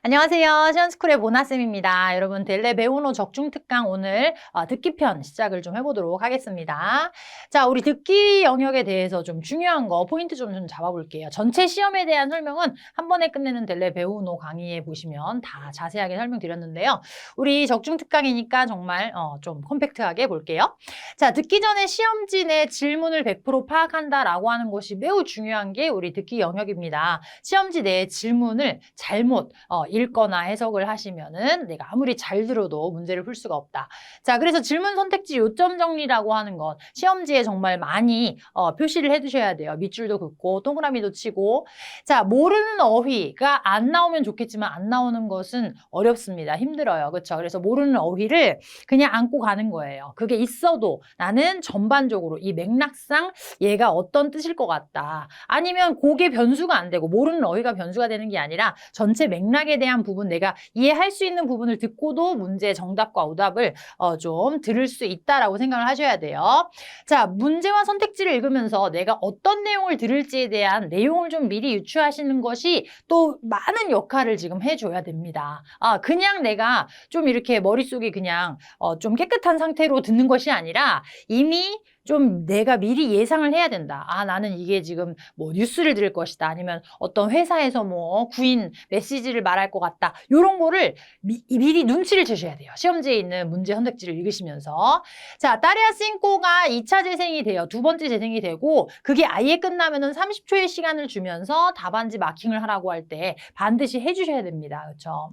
안녕하세요. 시원스쿨의 모나쌤입니다. 여러분, 델레 배우노 적중특강 오늘 듣기편 시작을 좀 해보도록 하겠습니다. 자, 우리 듣기 영역에 대해서 좀 중요한 거 포인트 좀 잡아볼게요. 전체 시험에 대한 설명은 한 번에 끝내는 델레 배우노 강의에 보시면 다 자세하게 설명드렸는데요. 우리 적중특강이니까 정말 좀 컴팩트하게 볼게요. 자, 듣기 전에 시험지 내 질문을 100% 파악한다라고 하는 것이 매우 중요한 게 우리 듣기 영역입니다. 시험지 내 질문을 잘못 읽거나 해석을 하시면은 내가 아무리 잘 들어도 문제를 풀 수가 없다. 자, 그래서 질문 선택지 요점 정리라고 하는 것 시험지에 정말 많이 표시를 해두셔야 돼요. 밑줄도 긋고 동그라미도 치고. 자, 모르는 어휘가 안 나오면 좋겠지만 안 나오는 것은 어렵습니다. 힘들어요. 그렇죠? 그래서 모르는 어휘를 그냥 안고 가는 거예요. 그게 있어도 나는 전반적으로 이 맥락상 얘가 어떤 뜻일 것 같다. 아니면 그게 변수가 안 되고 모르는 어휘가 변수가 되는 게 아니라 전체 맥락에 대한 부분 내가 이해할 수 있는 부분을 듣고도 문제의 정답과 오답을 좀 들을 수 있다라고 생각을 하셔야 돼요. 자, 문제와 선택지를 읽으면서 내가 어떤 내용을 들을지에 대한 내용을 좀 미리 유추하시는 것이 또 많은 역할을 지금 해줘야 됩니다. 그냥 내가 좀 이렇게 머릿속이 그냥 좀 깨끗한 상태로 듣는 것이 아니라 이미 좀 내가 미리 예상을 해야 된다. 나는 이게 지금 뭐 뉴스를 들을 것이다. 아니면 어떤 회사에서 뭐 구인 메시지를 말할 것 같다. 이런 거를 미리 눈치를 채셔야 돼요. 시험지에 있는 문제 선택지를 읽으시면서. 자, 따레아 싱코가 2차 재생이 돼요. 두 번째 재생이 되고 그게 아예 끝나면은 30초의 시간을 주면서 답안지 마킹을 하라고 할 때 반드시 해주셔야 됩니다. 그렇죠?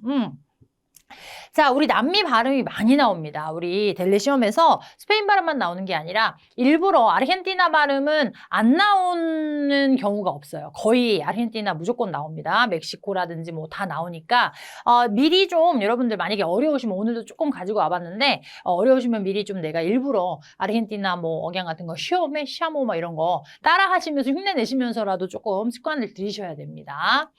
자, 우리 남미 발음이 많이 나옵니다. 우리 델레 시험에서 스페인 발음만 나오는 게 아니라 일부러 아르헨티나 발음은 안 나오는 경우가 없어요. 거의 아르헨티나 무조건 나옵니다. 멕시코라든지 뭐 다 나오니까 미리 좀 여러분들 만약에 어려우시면 오늘도 조금 가지고 와봤는데 어려우시면 미리 좀 내가 일부러 아르헨티나 뭐 억양 같은 거 시오메, 샤모 뭐 이런 거 따라 하시면서 흉내 내시면서라도 조금 습관을 들이셔야 됩니다.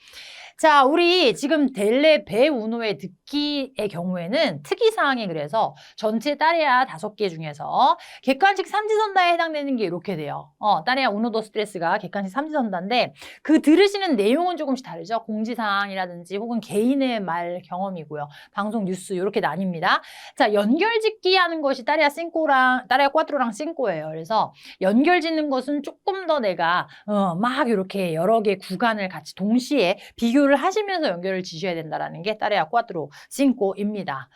자, 우리 지금 델레 배우노의 듣기의 경우에는 특이사항이 그래서 전체 따레아 5개 중에서 객관식 삼지선다에 해당되는 게 이렇게 돼요. 따레아 우노도 스트레스가 객관식 삼지선다인데 그 들으시는 내용은 조금씩 다르죠. 공지사항이라든지 혹은 개인의 말 경험이고요. 방송 뉴스 이렇게 나뉩니다. 자, 연결짓기 하는 것이 따레아 꽈트로랑 싱코예요. 그래서 연결짓는 것은 조금 더 내가 막 이렇게 여러 개 구간을 같이 동시에 비교를 하시면서 연결을 지셔야 된다는 게 따레아 꽈트로 싱코입니다.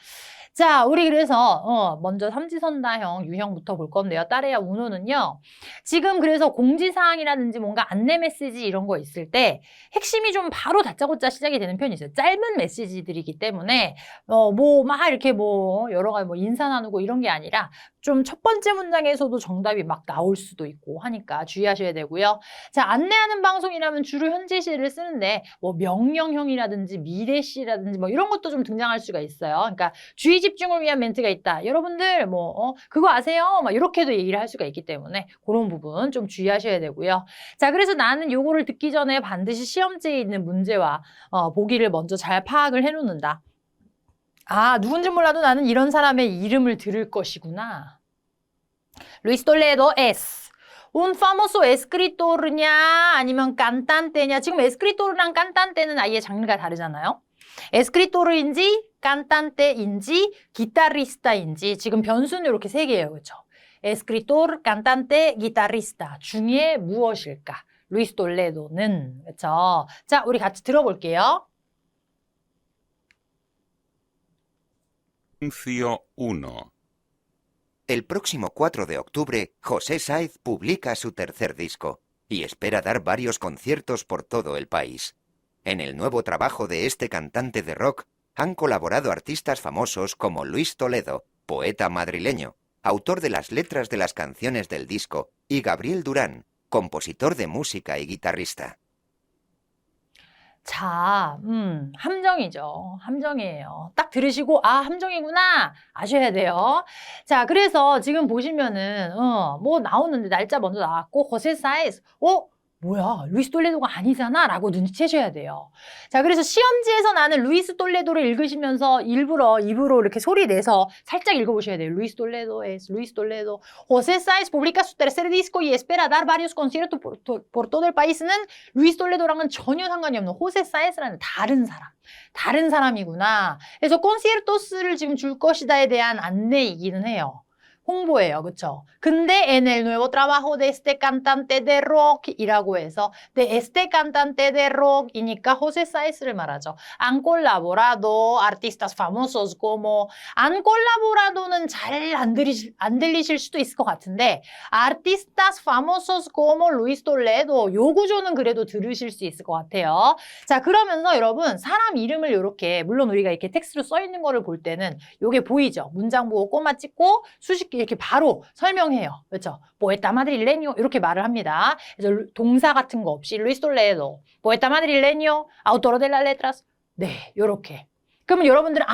자, 우리 그래서 먼저 삼지선다형 유형부터 볼 건데요. 따레아 우노는요. 지금 그래서 공지사항이라든지 뭔가 안내 메시지 이런 거 있을 때 핵심이 좀 바로 다짜고짜 시작이 되는 편이 있어요. 짧은 메시지들이기 때문에 뭐 막 이렇게 뭐 여러 가지 뭐 인사 나누고 이런 게 아니라 좀 첫 번째 문장에서도 정답이 막 나올 수도 있고 하니까 주의하셔야 되고요. 자, 안내하는 방송이라면 주로 현재시를 쓰는데 뭐 명령형이라든지 미래시라든지 뭐 이런 것도 좀 등장할 수가 있어요. 그러니까 주의 집중을 위한 멘트가 있다. 여러분들 뭐 그거 아세요? 막 이렇게도 얘기를 할 수가 있기 때문에 그런 부분 좀 주의하셔야 되고요. 자, 그래서 나는 요거를 듣기 전에 반드시 시험지에 있는 문제와 보기를 먼저 잘 파악을 해놓는다. 누군지 몰라도 나는 이런 사람의 이름을 들을 것이구나. 루이스 톨레도 es un famoso escritor냐 아니면 깐탄테냐. 지금 에스크리토르랑 깐탄테는 아예 장르가 다르잖아요. 에스크리토르인지 깐탄테인지 기타리스타인지 지금 변수는 이렇게 3개예요. 그렇죠? 에스크리토르, 깐탄테, 기타리스타 중에 무엇일까? 루이스 톨레도는 그렇죠? 자, 우리 같이 들어볼게요. Anuncio 1. El próximo 4 de octubre, José Sáez publica su tercer disco y espera dar varios conciertos por todo el país. En el nuevo trabajo de este cantante de rock han colaborado artistas famosos como Luis Toledo, poeta madrileño, autor de las letras de las canciones del disco, y Gabriel Durán, compositor de música y guitarrista. 자, 함정이죠. 함정이에요. 딱 들으시고, 함정이구나. 아셔야 돼요. 자, 그래서 지금 보시면은, 뭐 나오는데 날짜 먼저 나왔고, 호세 사이즈. 뭐야, 루이스 돌레도가 아니잖아 라고 눈치채셔야 돼요. 자, 그래서 시험지에서 나는 루이스 돌레도를 읽으시면서 일부러 입으로 이렇게 소리 내서 살짝 읽어보셔야 돼요. 루이스 돌레도 es Luis Toledo. José Sáez publica su tercer disco y espera dar varios conciertos por todo el país는 루이스 돌레도랑은 전혀 상관이 없는 호세 사이스라는 다른 사람이구나. 그래서 콘시에르토스를 지금 줄 것이다에 대한 안내이기는 해요. 홍보예요. 그쵸? 근데 en el nuevo trabajo de este cantante de rock 이라고 해서 de este cantante de rock 이니까 호세 사이스를 말하죠. Han colaborado artistas famosos como han colaborado는 잘 안 들리실 수도 있을 것 같은데 artistas famosos como Luis Toledo 요 구조는 그래도 들으실 수 있을 것 같아요. 자, 그러면서 여러분 사람 이름을 이렇게 물론 우리가 이렇게 텍스트로 써 있는 거를 볼 때는 요게 보이죠? 문장 보고 꼬마 찍고 수식 이렇게 바로 설명해요. 그렇죠? poeta madrileño 이렇게 말을 합니다. 그래서 동사 같은 거 없이 Luis Toledo, poeta madrileño, autor de las letras. 네, 요렇게. 그러면 여러분들은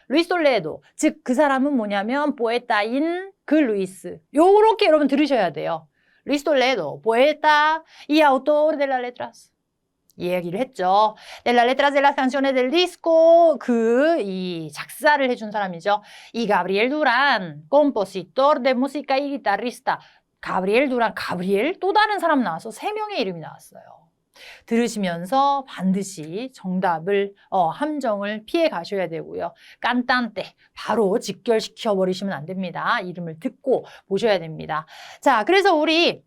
루이스 돌레도 즉 그 사람은 뭐냐면 poeta인 그 루이스. 요렇게 여러분 들으셔야 돼요. Luis Toledo, poeta y autor de las letras. 이 얘기를 했죠. De las letras de las canciones del disco 이 작사를 해준 사람이죠. Y Gabriel Durán, compositor de música y guitarrista. 가브리엘 두란, 가브리엘 또 다른 사람 나와서 3명의 이름이 나왔어요. 들으시면서 반드시 정답을 함정을 피해 가셔야 되고요. 깐딴때 바로 직결시켜 버리시면 안 됩니다. 이름을 듣고 보셔야 됩니다. 자, 그래서 우리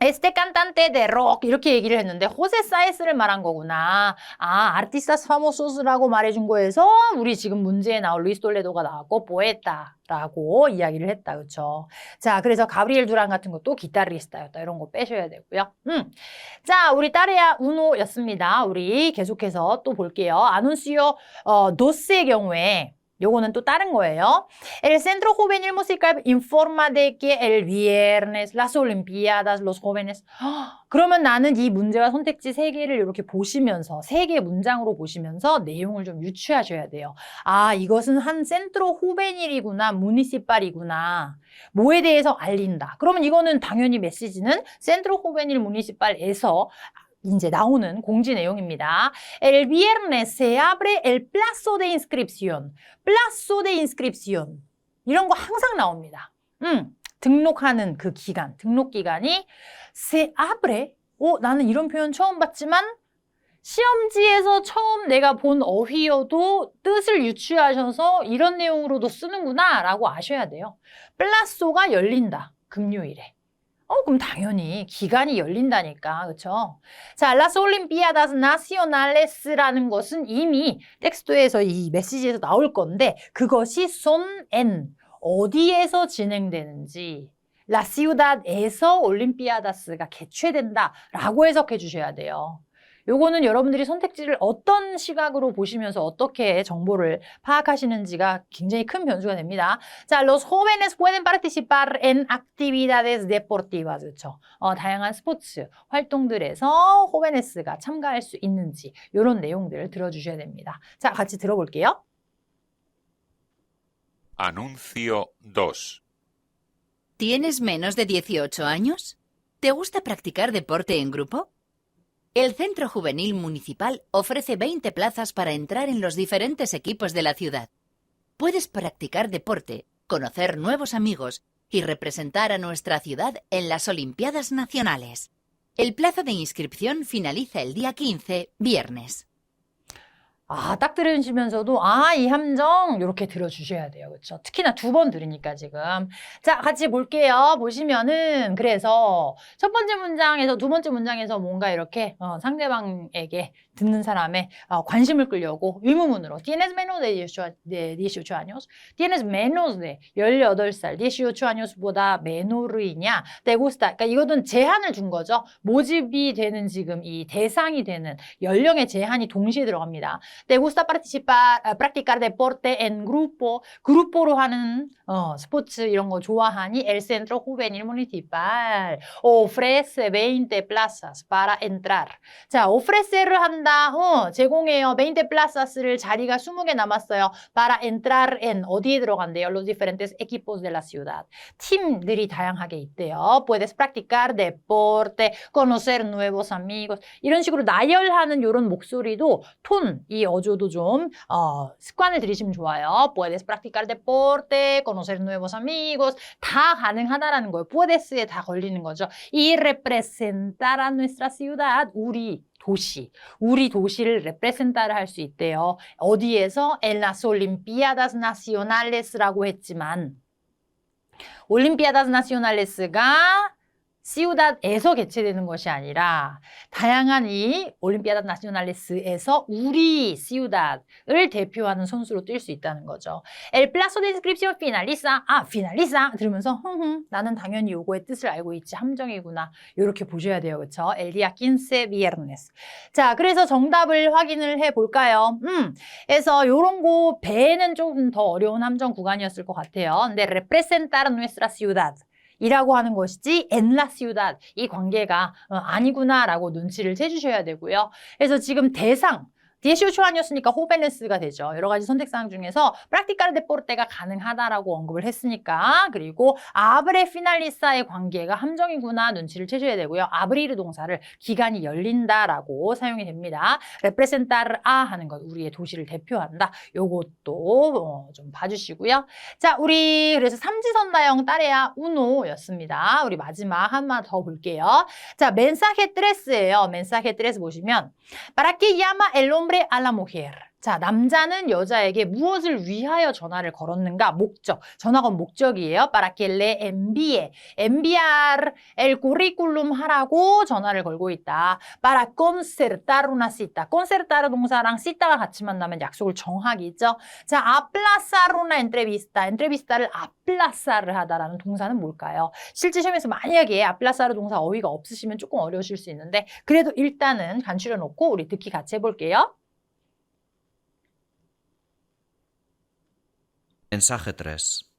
Este cantante de rock 이렇게 얘기를 했는데 호세 사이스를 말한 거구나. artistas famosos라고 말해준 거에서 우리 지금 문제에 나올 루이스 돌레도가 나왔고 poeta라고 이야기를 했다. 그렇죠? 자, 그래서 가브리엘 두란 같은 것도 기타리스타였다. 이런 거 빼셔야 되고요. 자, 우리 따레아 우노였습니다. 우리 계속해서 또 볼게요. 아눈시오 도스의 경우에 요거는 또 다른 거예요. El Centro Juvenil Musical informa de que el viernes las Olimpiadas, los jóvenes. 그러면 나는 이 문제와 선택지 3개를 이렇게 보시면서 3개 문장으로 보시면서 내용을 좀 유추하셔야 돼요. 이것은 한 센트로 호베닐이구나, 무니시팔이구나. 뭐에 대해서 알린다. 그러면 이거는 당연히 메시지는 센트로 호베닐 무니시팔에서 이제 나오는 공지 내용입니다. El viernes se abre el plazo de inscripción. plazo de inscripción. 이런 거 항상 나옵니다. 등록하는 그 기간, 등록 기간이 se abre. 나는 이런 표현 처음 봤지만 시험지에서 처음 내가 본 어휘여도 뜻을 유추하셔서 이런 내용으로도 쓰는구나 라고 아셔야 돼요. plazo가 열린다. 금요일에. 그럼 당연히 기간이 열린다니까, 그쵸? 자, Las Olimpiadas Nacionales라는 것은 이미 텍스트에서 이 메시지에서 나올 건데 그것이 son en, 어디에서 진행되는지 La Ciudad에서 올림피아다스가 개최된다라고 해석해 주셔야 돼요. 요거는 여러분들이 선택지를 어떤 시각으로 보시면서 어떻게 정보를 파악하시는지가 굉장히 큰 변수가 됩니다. 자, los jóvenes pueden participar en actividades deportivas. 그렇죠? 다양한 스포츠 활동들에서 jóvenes가 참가할 수 있는지 이런 내용들을 들어주셔야 됩니다. 자, 같이 들어볼게요. Anuncio 2. ¿Tienes menos de 18 años? ¿Te gusta practicar deporte en grupo? El Centro Juvenil Municipal ofrece 20 plazas para entrar en los diferentes equipos de la ciudad. Puedes practicar deporte, conocer nuevos amigos y representar a nuestra ciudad en las Olimpiadas Nacionales. El plazo de inscripción finaliza el día 15, viernes. 딱 들으시면서도 이 함정 이렇게 들어주셔야 돼요. 그렇죠? 특히나 2번 들으니까 지금. 자, 같이 볼게요. 보시면은 그래서 첫 번째 문장에서 두 번째 문장에서 뭔가 이렇게 상대방에게 듣는 사람의 관심을 끌려고 의문문으로 Tienes menos de 18 años? Tienes menos de 18살, 18 años보다 menor이냐? Te gusta. 그러니까 이거는 제한을 준 거죠. 모집이 되는 지금 이 대상이 되는 연령의 제한이 동시에 들어갑니다. Te gusta practicar deporte en grupo. 그룹으로 하는 스포츠 이런 거 좋아하니 El Centro Juvenil Municipal ofrece 20 plazas para entrar. 자, ofrecer를 한다. 제공한다. 제공해요. 20 plazas를 자리가 20개 남았어요. para entrar en 어디에 들어간대요? Los diferentes equipos de la ciudad. 팀들이 다양하게 있대요. Puedes practicar deporte, conocer nuevos amigos. 이런 식으로 나열하는 이런 목소리도 톤, 이 어조도 좀 습관을 들이시면 좋아요. Puedes practicar deporte, conocer nuevos amigos. 다 가능하다라는 거예요. puedes에 다 걸리는 거죠. Y representar a nuestra ciudad. 우리 도시를 representar을 할 수 있대요. 어디에서? En las Olimpiadas Nacionales라고 했지만 올림피아다스 나시오날레스가 시우닷에서 개최되는 것이 아니라 다양한 이 올림피아다스 나시오날레스에서 우리 시우닷을 대표하는 선수로 뛸 수 있다는 거죠. El plazo de inscripción finaliza. finaliza 들으면서 나는 당연히 요거의 뜻을 알고 있지. 함정이구나. 이렇게 보셔야 돼요. 그렇죠? El día 15 viernes. 자, 그래서 정답을 확인을 해볼까요? 그래서 요런 거 배는 조금 더 어려운 함정 구간이었을 것 같아요. 근데 representar nuestra ciudad 이라고 하는 것이지 en la ciudad 이 관계가 아니구나라고 눈치를 채주셔야 되고요. 그래서 지금 대상 18아니었으니까 호벤레스가 되죠. 여러 가지 선택사항 중에서 프락티칼 데포르테가 가능하다라고 언급을 했으니까 그리고 아브레 피날리사의 관계가 함정이구나 눈치를 채셔야 되고요. 아브리르 동사를 기간이 열린다라고 사용이 됩니다. representar 하는 것 우리의 도시를 대표한다. 요것도 좀 봐주시고요. 자, 우리 그래서 삼지선다형 따레야 우노였습니다. 우리 마지막 한번 더 볼게요. 자, mensaje tres예요. mensaje tres 보시면 ¿Para qué llama el hombre a la mujer? 자, 남자는 여자에게 무엇을 위하여 전화를 걸었는가? 목적. 전화건 목적이에요. Para que le envíe. enviar el currículum 하라고 전화를 걸고 있다. Para concertar una cita. concertar 동사랑 cita가 같이 만나면 약속을 정하기죠. 자, aplazar una entrevista. entrevista를 aplazar을 하다라는 동사는 뭘까요? 실제 시험에서 만약에 aplazar 동사 어휘가 없으시면 조금 어려우실 수 있는데 그래도 일단은 간추려 놓고 우리 듣기 같이 해볼게요. Mensaje 3.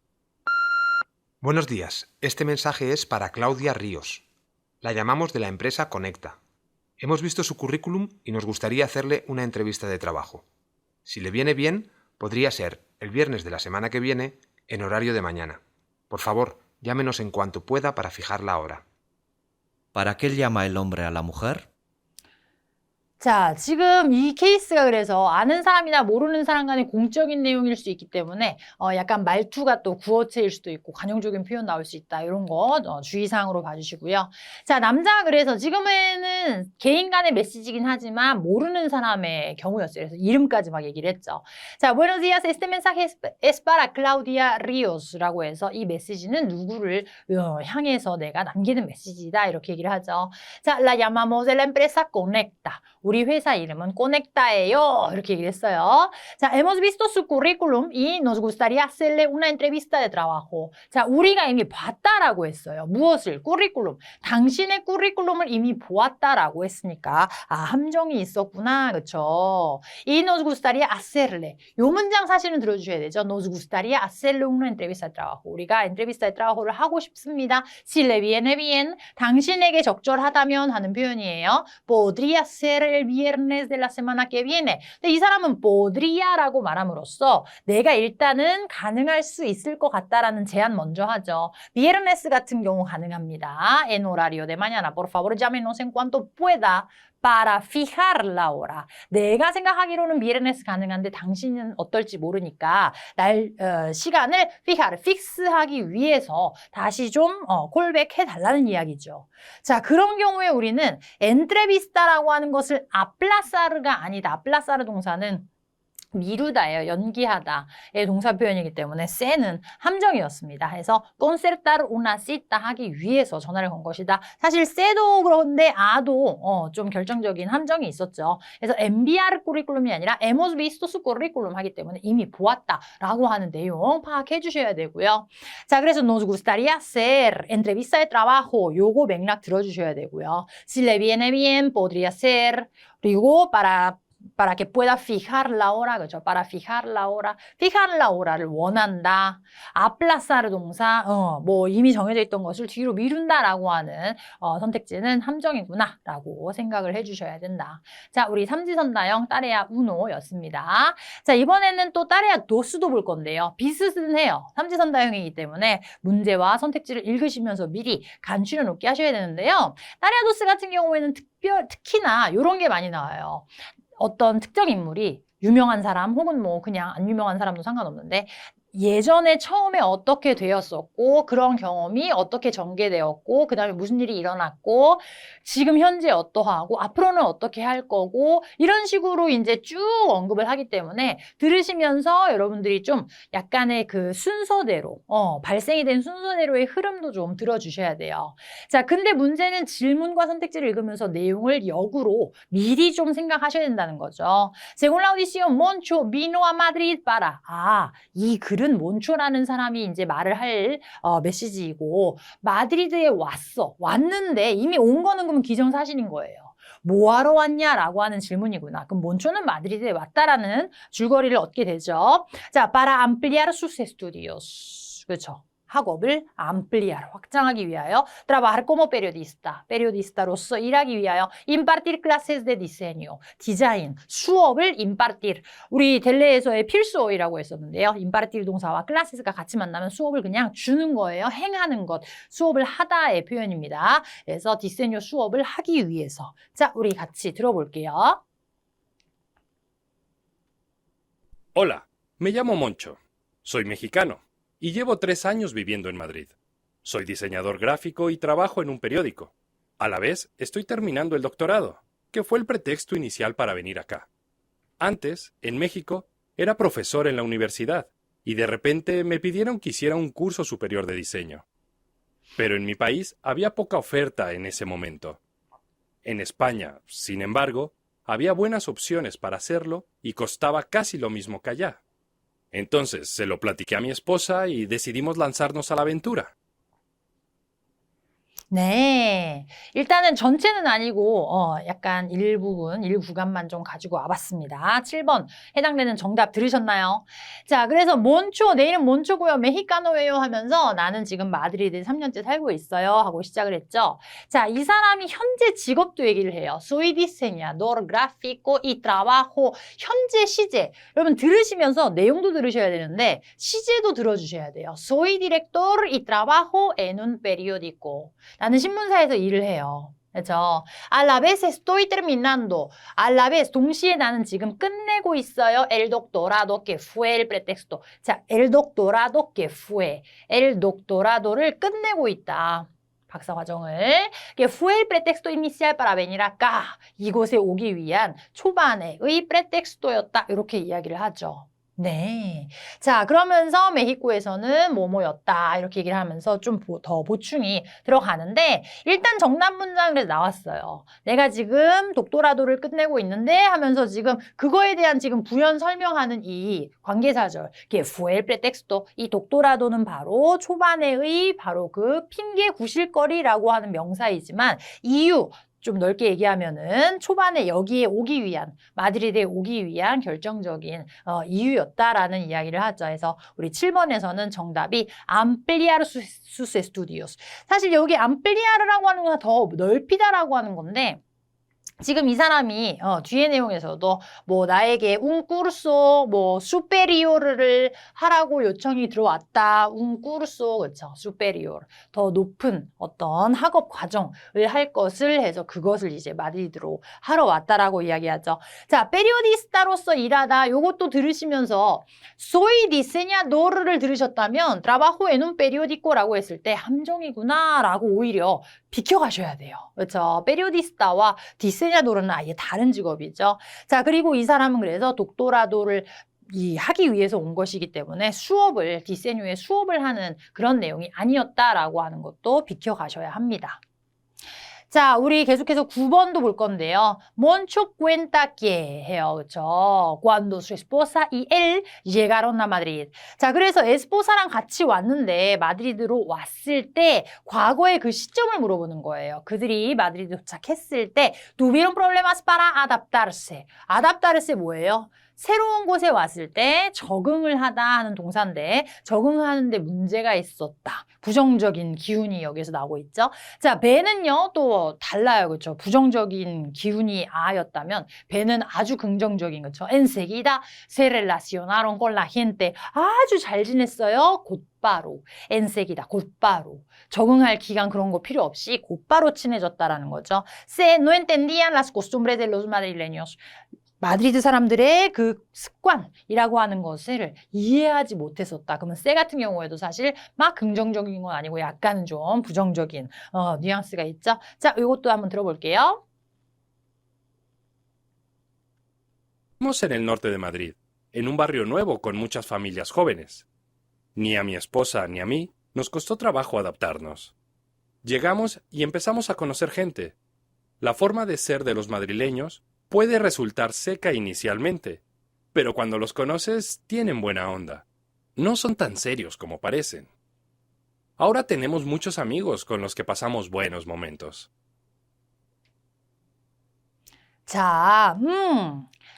Buenos días. Este mensaje es para Claudia Ríos. La llamamos de la empresa Conecta. Hemos visto su currículum y nos gustaría hacerle una entrevista de trabajo. Si le viene bien, podría ser el viernes de la semana que viene en horario de mañana. Por favor, llámenos en cuanto pueda para fijar la hora. ¿Para qué llama el hombre a la mujer? 자, 지금 이 케이스가 그래서 아는 사람이나 모르는 사람 간의 공적인 내용일 수 있기 때문에 약간 말투가 또 구어체일 수도 있고 관용적인 표현 나올 수 있다. 이런 거 주의사항으로 봐주시고요. 자, 남자가 그래서 지금은 개인 간의 메시지긴 하지만 모르는 사람의 경우였어요. 그래서 이름까지 막 얘기를 했죠. 자, Buenos días, este mensaje es para Claudia Rios라고 해서 이 메시지는 누구를 향해서 내가 남기는 메시지다. 이렇게 얘기를 하죠. 자, la llamamos de la empresa Conecta. 우리 회사 이름은 Conecta예요. 이렇게 얘기를 했어요. 자, hemos visto su currículum y nos gustaría hacerle una entrevista de trabajo. 자, 우리가 이미 봤다라고 했어요. 무엇을? 꾸리꿀룸. 당신의 꾸리꿀룸을 이미 보았다라고 했으니까 함정이 있었구나. 그쵸? Y nos gustaría hacerle. 요 문장 사실은 들어주셔야 되죠. Nos gustaría hacerle una entrevista de trabajo. 우리가 entrevista de trabajo를 하고 싶습니다. Si le viene bien. 당신에게 적절하다면 하는 표현이에요. Podría ser el viernes de la semana que viene. 근데 이 사람은 podría라고 말함으로써 내가 일단은 가능할 수 있을 것 같다라는 제안 먼저 하죠. viernes 같은 경우 가능합니다. En horario de mañana. Por favor, llámenos en cuanto pueda. para fijar la hora. 내가 생각하기로는 viernes 가능한데 당신은 어떨지 모르니까 시간을 fijar, 픽스하기 위해서 다시 좀 콜백해 달라는 이야기죠. 자, 그런 경우에 우리는 entrevista라고 하는 것을 aplazar가 아니다. aplazar 동사는 미루다예요. 연기하다의 동사 표현이기 때문에 세는 함정이었습니다. 해서 concertar una cita 하기 위해서 전화를 건 것이다. 사실 세도 그런데 아도 좀 결정적인 함정이 있었죠. 그래서 enviar curriculum이 아니라 hemos visto su curriculum 하기 때문에 이미 보았다라고 하는 내용 파악해 주셔야 되고요. 자, 그래서 nos gustaría hacer entrevista de trabajo 요거 맥락 들어주셔야 되고요. Si le viene bien, podría ser. 그리고 para para que pueda fijar la hora, 그죠? para fijar la hora, fijar la hora를 원한다. aplazar 동사, 뭐 이미 정해져 있던 것을 뒤로 미룬다라고 하는 선택지는 함정이구나라고 생각을 해주셔야 된다. 자, 우리 삼지선다형 따레아 우노였습니다. 자, 이번에는 또 따레아 도스도 볼 건데요. 비슷해요. 삼지선다형이기 때문에 문제와 선택지를 읽으시면서 미리 간추려 놓게 하셔야 되는데요. 따레아 도스 같은 경우에는 특히나 이런 게 많이 나와요. 어떤 특정 인물이 유명한 사람 혹은 뭐 그냥 안 유명한 사람도 상관없는데 예전에 처음에 어떻게 되었었고 그런 경험이 어떻게 전개되었고 그 다음에 무슨 일이 일어났고 지금 현재 어떠하고 앞으로는 어떻게 할 거고 이런 식으로 이제 쭉 언급을 하기 때문에 들으시면서 여러분들이 좀 약간의 그 순서대로 발생이 된 순서대로의 흐름도 좀 들어주셔야 돼요. 자, 근데 문제는 질문과 선택지를 읽으면서 내용을 역으로 미리 좀 생각하셔야 된다는 거죠. Según la audición, Moncho vino a Madrid para. 이 글은 몬초라는 사람이 이제 말을 할 메시지이고 마드리드에 왔는데 이미 온 거는 그럼 기정사실인 거예요. 뭐하러 왔냐라고 하는 질문이구나. 그럼 몬초는 마드리드에 왔다라는 줄거리를 얻게 되죠. 자, para ampliar sus estudios. 그렇죠. 학업을 ampliar, 확장하기 위하여 trabajar como periodista, periodista로서 일하기 위하여 impartir clases de diseño, 디자인, 수업을 impartir. 우리 델레에서의 필수어이라고 했었는데요. impartir 동사와 clases가 같이 만나면 수업을 그냥 주는 거예요. 행하는 것, 수업을 하다의 표현입니다. 그래서 diseño 수업을 하기 위해서. 자, 우리 같이 들어볼게요. Hola, me llamo Moncho. Soy mexicano y llevo 3 años viviendo en Madrid. Soy diseñador gráfico y trabajo en un periódico. A la vez, estoy terminando el doctorado, que fue el pretexto inicial para venir acá. Antes, en México, era profesor en la universidad y de repente me pidieron que hiciera un curso superior de diseño. Pero en mi país había poca oferta en ese momento. En España, sin embargo, había buenas opciones para hacerlo y costaba casi lo mismo que allá. Entonces se lo platiqué a mi esposa y decidimos lanzarnos a la aventura. 네, 일단은 전체는 아니고 약간 일부 구간만 좀 가지고 와봤습니다. 7번 해당되는 정답 들으셨나요? 자, 그래서 몬초, 내 이름 몬초고요. 메히카노예요 하면서 나는 지금 마드리드에 3년째 살고 있어요 하고 시작을 했죠. 자, 이 사람이 현재 직업도 얘기를 해요. Soy diseñador gráfico y trabajo. 현재 시제. 여러분 들으시면서 내용도 들으셔야 되는데 시제도 들어주셔야 돼요. Soy director y trabajo en un periódico. 나는 신문사에서 일을 해요. 그렇죠? A la vez estoy terminando. A la vez 동시에 나는 지금 끝내고 있어요. El doctorado que fue el pretexto. 자, el doctorado que fue. El doctorado를 끝내고 있다. 박사과정을. Que fue el pretexto inicial para venir acá. 이곳에 오기 위한 초반의 pretexto였다. 이렇게 이야기를 하죠. 네. 자, 그러면서 메히코에서는 뭐뭐였다 이렇게 얘기를 하면서 좀 더 보충이 들어가는데 일단 정답 문장을 나왔어요. 내가 지금 독도라도를 끝내고 있는데 하면서 지금 그거에 대한 지금 부연 설명하는 이 관계사절 que fue el pretexto 이 독도라도는 바로 초반에의 바로 그 핑계 구실거리라고 하는 명사이지만 이유 좀 넓게 얘기하면은 초반에 여기에 오기 위한 마드리드에 오기 위한 결정적인 이유였다라는 이야기를 하죠. 그래서 우리 7번에서는 정답이 ampliar sus estudios. 사실 여기 ampliar라고 하는 건 더 넓히다라고 하는 건데 지금 이 사람이 뒤에 내용에서도 뭐 나에게 un curso 뭐 superior를 하라고 요청이 들어왔다. un curso 그렇죠. superior 더 높은 어떤 학업 과정을 할 것을 해서 그것을 이제 마드리드로 하러 왔다라고 이야기하죠. 자, periodista로서 일하다 요것도 들으시면서 soy diseñador를 들으셨다면 trabajo en un periódico라고 했을 때 함정이구나라고 오히려 비켜가셔야 돼요. 그렇죠. periodista와 디세냐도르는 아예 다른 직업이죠. 자, 그리고 이 사람은 그래서 독도라도를 하기 위해서 온 것이기 때문에 수업을, 디세뉴의 수업을 하는 그런 내용이 아니었다라고 하는 것도 비켜가셔야 합니다. 자, 우리 계속해서 9번도 볼 건데요. Moncho cuenta que 해요. 그렇죠? Cuando su esposa y él llegaron a Madrid. 자, 그래서 에스포사랑 같이 왔는데 마드리드로 왔을 때 과거의 그 시점을 물어보는 거예요. 그들이 마드리드 도착했을 때 tuvieron problemas para adaptarse. adaptarse 뭐예요? 새로운 곳에 왔을 때 적응을 하다 하는 동사인데 적응하는데 문제가 있었다. 부정적인 기운이 여기서 나오고 있죠. 자, 배는요 또 달라요. 그렇죠? 부정적인 기운이 아였다면 배는 아주 긍정적인 거죠. enseguida se relacionaron con la gente. 아주 잘 지냈어요. 곧바로. enseguida 곧바로. 적응할 기간 그런 거 필요 없이 곧바로 친해졌다라는 거죠. se no entendían las costumbres de los madrileños. 마드리드 사람들의 그 습관이라고 하는 것을 이해하지 못했었다. 그러면 세 같은 경우에도 사실 막 긍정적인 건 아니고 약간 좀 부정적인 뉘앙스가 있죠. 자, 이것도 한번 들어볼게요. Vivimos en el norte de Madrid, en un barrio nuevo con muchas familias jóvenes. Ni a mi esposa ni a mí nos costó trabajo adaptarnos. Llegamos y empezamos a conocer gente. La forma de ser de los madrileños puede resultar seca inicialmente, pero cuando los conoces tienen buena onda. No son tan serios como parecen. Ahora tenemos muchos amigos con los que pasamos buenos momentos. 자,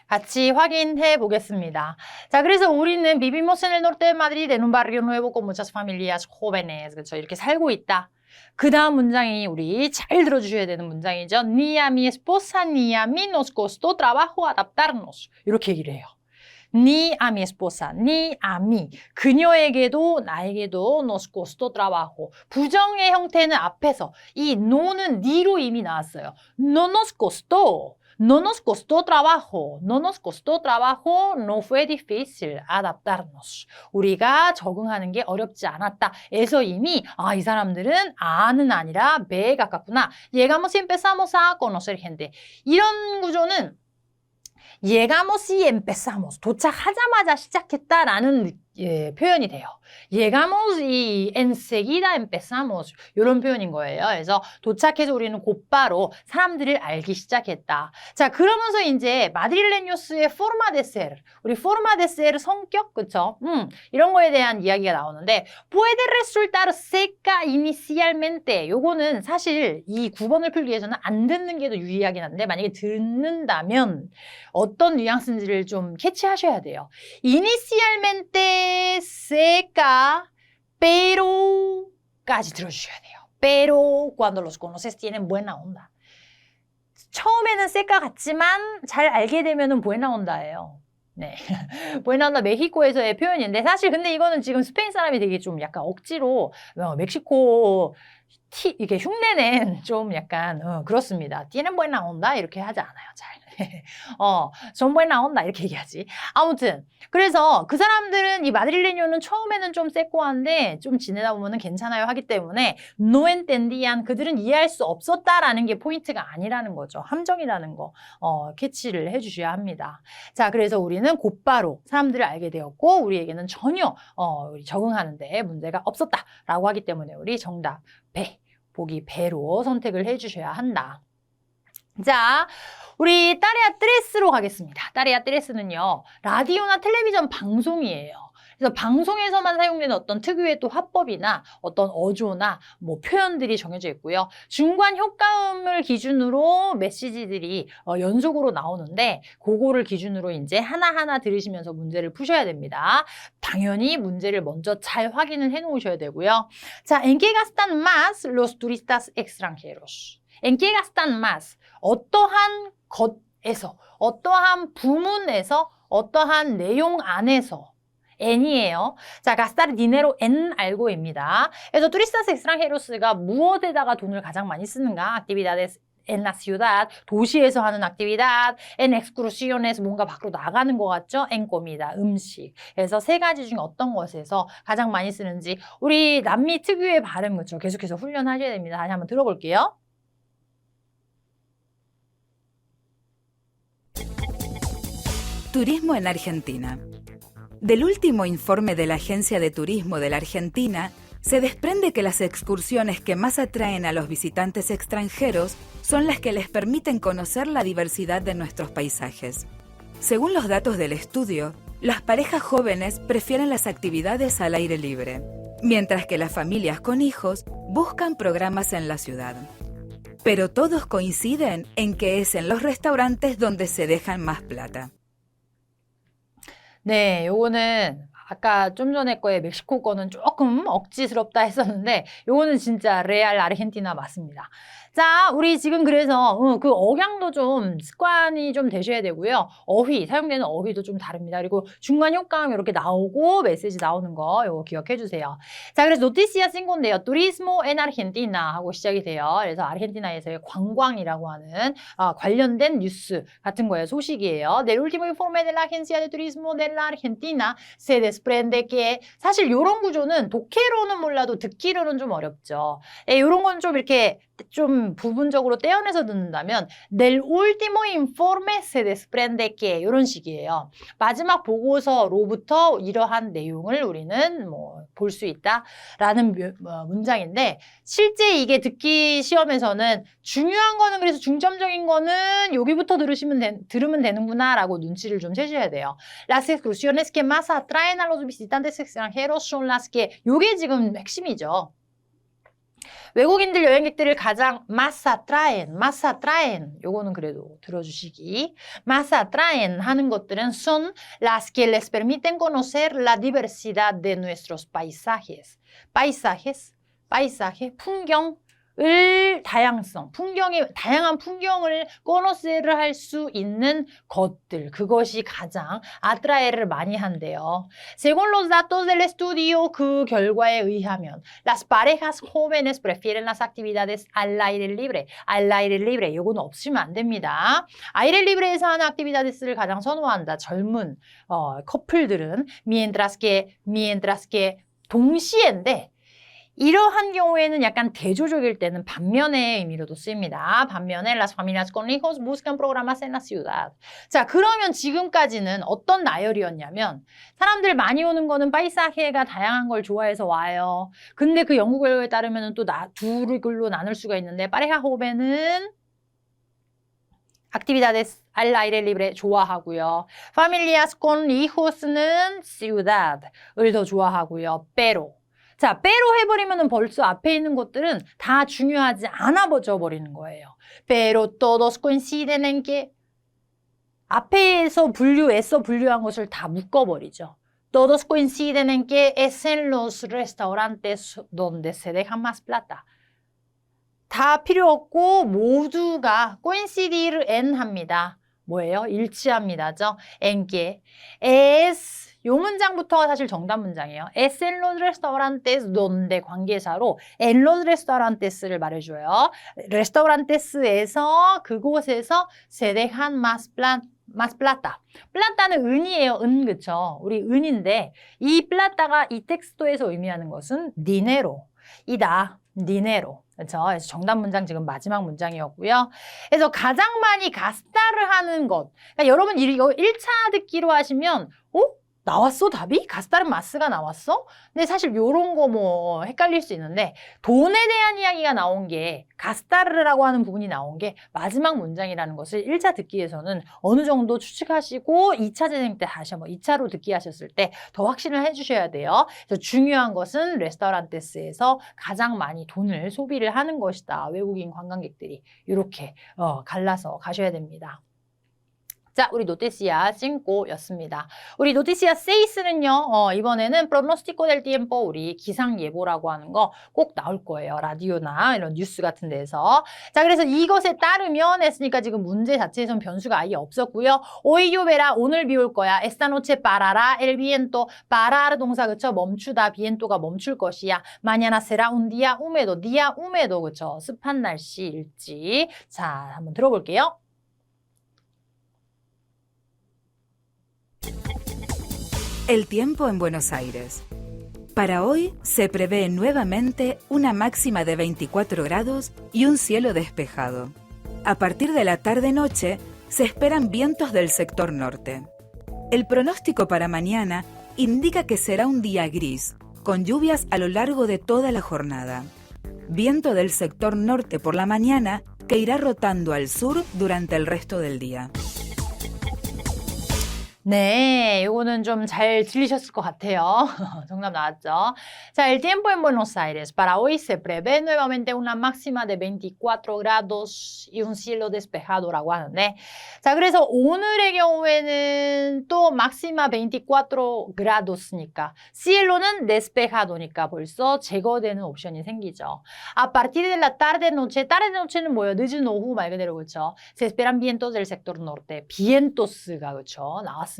같이 확인해 보겠습니다. 자, 그래서 우리는 vivimos en el norte de Madrid en un barrio nuevo con muchas familias jóvenes. 그렇죠? 이렇게 살고 있다. 그 다음 문장이 우리 잘 들어주셔야 되는 문장이죠. Ni a mi esposa ni a mí nos costó trabajo adaptarnos. 이렇게 얘기를 해요. Ni a mi esposa, ni a mí. 그녀에게도 나에게도 nos costó trabajo. 부정의 형태는 앞에서 이 no는 ni로 이미 나왔어요. No nos costó. No nos costó trabajo. No nos costó trabajo. No fue difícil adaptarnos. 우리가 적응하는 게 어렵지 않았다. 에서 이미 이 사람들은 아는 아니라 배에 가깝구나. Llegamos y empezamos a conocer gente. 이런 구조는 llegamos y empezamos. 도착하자마자 시작했다라는 표현이 돼요. Llegamos y enseguida empezamos. 이런 표현인 거예요. 그래서 도착해서 우리는 곧바로 사람들을 알기 시작했다. 자, 그러면서 이제 마드릴레뇨스의 forma de ser. 우리 forma de ser 성격, 그쵸? 이런 거에 대한 이야기가 나오는데 puede resultar seca inicialmente. 요거는 사실 이 9번을 풀기 위해서는 안 듣는 게 더 유리하긴 한데 만약에 듣는다면 어떤 뉘앙스인지를 좀 캐치하셔야 돼요. inicialmente seca, pero까지 들어주셔야 돼요. Pero cuando los conoces tienen buena onda. 처음에는 seca 같지만 잘 알게 되면은 buena onda예요. 네, buena onda 멕시코에서의 표현인데 사실 근데 이거는 지금 스페인 사람이 되게 좀 약간 억지로 멕시코 이게 흉내낸 좀 약간 그렇습니다. tienen buena onda 이렇게 하지 않아요. 잘. son buena onda 이렇게 얘기하지. 아무튼 그래서 그 사람들은 이 마드릴레뇨는 처음에는 좀 쎄꼬한데 좀 지내다 보면은 괜찮아요 하기 때문에 no entendían 그들은 이해할 수 없었다라는 게 포인트가 아니라는 거죠. 함정이라는 거 캐치를 해주셔야 합니다. 자, 그래서 우리는 곧바로 사람들을 알게 되었고 우리에게는 전혀 적응하는데 문제가 없었다라고 하기 때문에 우리 정답 배, 보기 배로 선택을 해주셔야 한다. 자, 우리 따레아 트레스로 가겠습니다. 따레아 트레스는요, 라디오나 텔레비전 방송이에요. 그래서 방송에서만 사용되는 어떤 특유의 또 화법이나 어떤 어조나 뭐 표현들이 정해져 있고요. 중간 효과음을 기준으로 메시지들이 연속으로 나오는데 그거를 기준으로 이제 하나하나 들으시면서 문제를 푸셔야 됩니다. 당연히 문제를 먼저 잘 확인을 해 놓으셔야 되고요. 자, ¿en qué gastan más los turistas extranjeros? ¿En qué gastan más? 어떠한 것에서, 어떠한 부문에서, 어떠한 내용 안에서 N이에요. 자, gastar dinero en algo입니다. 그래서 turistas extranjeros가 무엇에다가 돈을 가장 많이 쓰는가? actividades en la ciudad, 도시에서 하는 actividad, en excursiones, 뭔가 밖으로 나가는 것 같죠? en comida, 음식. 그래서 세 가지 중에 어떤 것에서 가장 많이 쓰는지 우리 남미 특유의 발음, 그렇죠? 계속해서 훈련하셔야 됩니다. 다시 한번 들어볼게요. Turismo en Argentina. Del último informe de la Agencia de Turismo de la Argentina, Se desprende que las excursiones que más atraen a los visitantes extranjeros son las que les permiten conocer la diversidad de nuestros paisajes. Según los datos del estudio, las parejas jóvenes prefieren las actividades al aire libre, mientras que las familias con hijos buscan programas en la ciudad. Pero todos coinciden en que es en los restaurantes donde se dejan más plata. 네, 요거는 아까 좀 전에 거에 멕시코 거는 조금 억지스럽다 했었는데 요거는 진짜 레알 아르헨티나 맞습니다. 자, 우리 지금 그래서 그 억양도 좀 습관이 좀 되셔야 되고요. 어휘, 사용되는 어휘도 좀 다릅니다. 그리고 중간 효과음 이렇게 나오고 메시지 나오는 거 요거 기억해 주세요. 자, 그래서 노티시아 쓴 건데요. Turismo en Argentina 하고 시작이 돼요. 그래서 아르헨티나에서의 관광이라고 하는 관련된 뉴스 같은 거예요. 소식이에요. Del último informe de la Agencia de Turismo de la Argentina se desprende que 사실 요런 구조는 독해로는 몰라도 듣기로는 좀 어렵죠. 요런 건 좀 이렇게 좀 부분적으로 떼어내서 듣는다면 del último informe se desprende que 이런 식이에요. 마지막 보고서로부터 이러한 내용을 우리는 뭐 볼 수 있다라는 문장인데 실제 이게 듣기 시험에서는 중요한 거는 그래서 중점적인 거는 여기부터 들으면 되는구나라고 눈치를 좀 채셔야 돼요. Las excursiones que más atraen a los visitantes extranjeros son las que 요게 지금 핵심이죠. 외국인들 여행객들을 가장 más atraen 요거는 그래도 들어주시기 más atraen 하는 것들은 son las que les permiten conocer la diversidad de nuestros paisajes 풍경 다양한 풍경을 conocer을 할 수 있는 것들 그것이 가장 atraer를 많이 한대요. Según los datos del estudio 그 결과에 의하면 las parejas jóvenes prefieren las actividades al aire libre 요거는 없으면 안 됩니다. aire libre에서 하는 actividades를 가장 선호한다. 젊은 커플들은 mientras que 동시에인데 이러한 경우에는 약간 대조적일 때는 반면의 의미로도 쓰입니다. 반면에 las familias con hijos buscan programas en la ciudad. 자, 그러면 지금까지는 어떤 나열이었냐면 사람들 많이 오는 거는 파이사헤가 다양한 걸 좋아해서 와요. 근데 그 연구 결과에 따르면 또 두 글로 나눌 수가 있는데 pareja joven은 actividades al aire libre 좋아하고요. familias con hijos는 ciudad을 더 좋아하고요. 자, 빼로 해버리면은 벌써 앞에 있는 것들은 다 중요하지 않아 버리는 거예요. Pero todos coinciden en que 앞에서 애써 분류한 것을 다 묶어버리죠. Todos coinciden en que es en los restaurantes donde se deja más plata. 다 필요 없고 모두가 coincidir en 합니다. 뭐예요? 일치합니다죠. En que es 요 문장부터가 사실 정답 문장이에요. Es en los restaurantes donde 관계사로 en los restaurantes를 말해줘요. restaurantes에서 그곳에서 se dejan más plata. plata는 은이에요. 그쵸? 우리 은인데 이 plata가 이 텍스토에서 의미하는 것은 dinero이다. dinero. 그렇죠? 그래서 정답 문장 지금 마지막 문장이었고요. 그래서 가장 많이 가스타를 하는 것. 그러니까 여러분 이거 1차 듣기로 하시면 나왔어 답이? 가스타른 마스가 나왔어? 근데 사실 요런 거 뭐 헷갈릴 수 있는데 돈에 대한 이야기가 나온 게 가스타르라고 하는 부분이 나온 게 마지막 문장이라는 것을 1차 듣기에서는 어느 정도 추측하시고 2차 재생 때 다시 한번 2차로 듣기 하셨을 때 더 확신을 해주셔야 돼요. 그래서 중요한 것은 레스토랑테스에서 가장 많이 돈을 소비를 하는 것이다. 외국인 관광객들이 이렇게 갈라서 가셔야 됩니다. 자, 우리 노티시아 5였습니다. 우리 노티시아 6는요, 이번에는 pronóstico del tiempo, 우리 기상 예보라고 하는 거 꼭 나올 거예요. 라디오나 이런 뉴스 같은 데서. 자, 그래서 이것에 따르면 했으니까 지금 문제 자체에선 변수가 아예 없었고요. hoy lloverá, 오늘 비 올 거야. esta noche parará el viento, parar 동사, 그쵸? 멈추다, viento가 멈출 것이야. mañana será un día húmedo, 그쵸? 습한 날씨일지. 자, 한번 들어볼게요. El tiempo en Buenos Aires. Para hoy se prevé nuevamente una máxima de 24 grados y un cielo despejado. A partir de la tarde-noche se esperan vientos del sector norte. El pronóstico para mañana indica que será un día gris, con lluvias a lo largo de toda la jornada. Viento del sector norte por la mañana que irá rotando al sur durante el resto del día. 네, 이거는 좀 잘 들리셨을 것 같아요. 정답 나왔죠? 자, el tiempo en Buenos Aires. Para hoy se prevé nuevamente una máxima de 24 grados y un cielo despejado라고 하는데, 자, 그래서 오늘의 경우에는 또 máxima 24 grados니까 cielo는 despejado니까 벌써 제거되는 옵션이 생기죠. A partir de la tarde noche는 뭐예요? 늦은 오후 말 그대로 그렇죠? Se esperan vientos del sector norte. vientos가 그렇죠? 나왔습니다.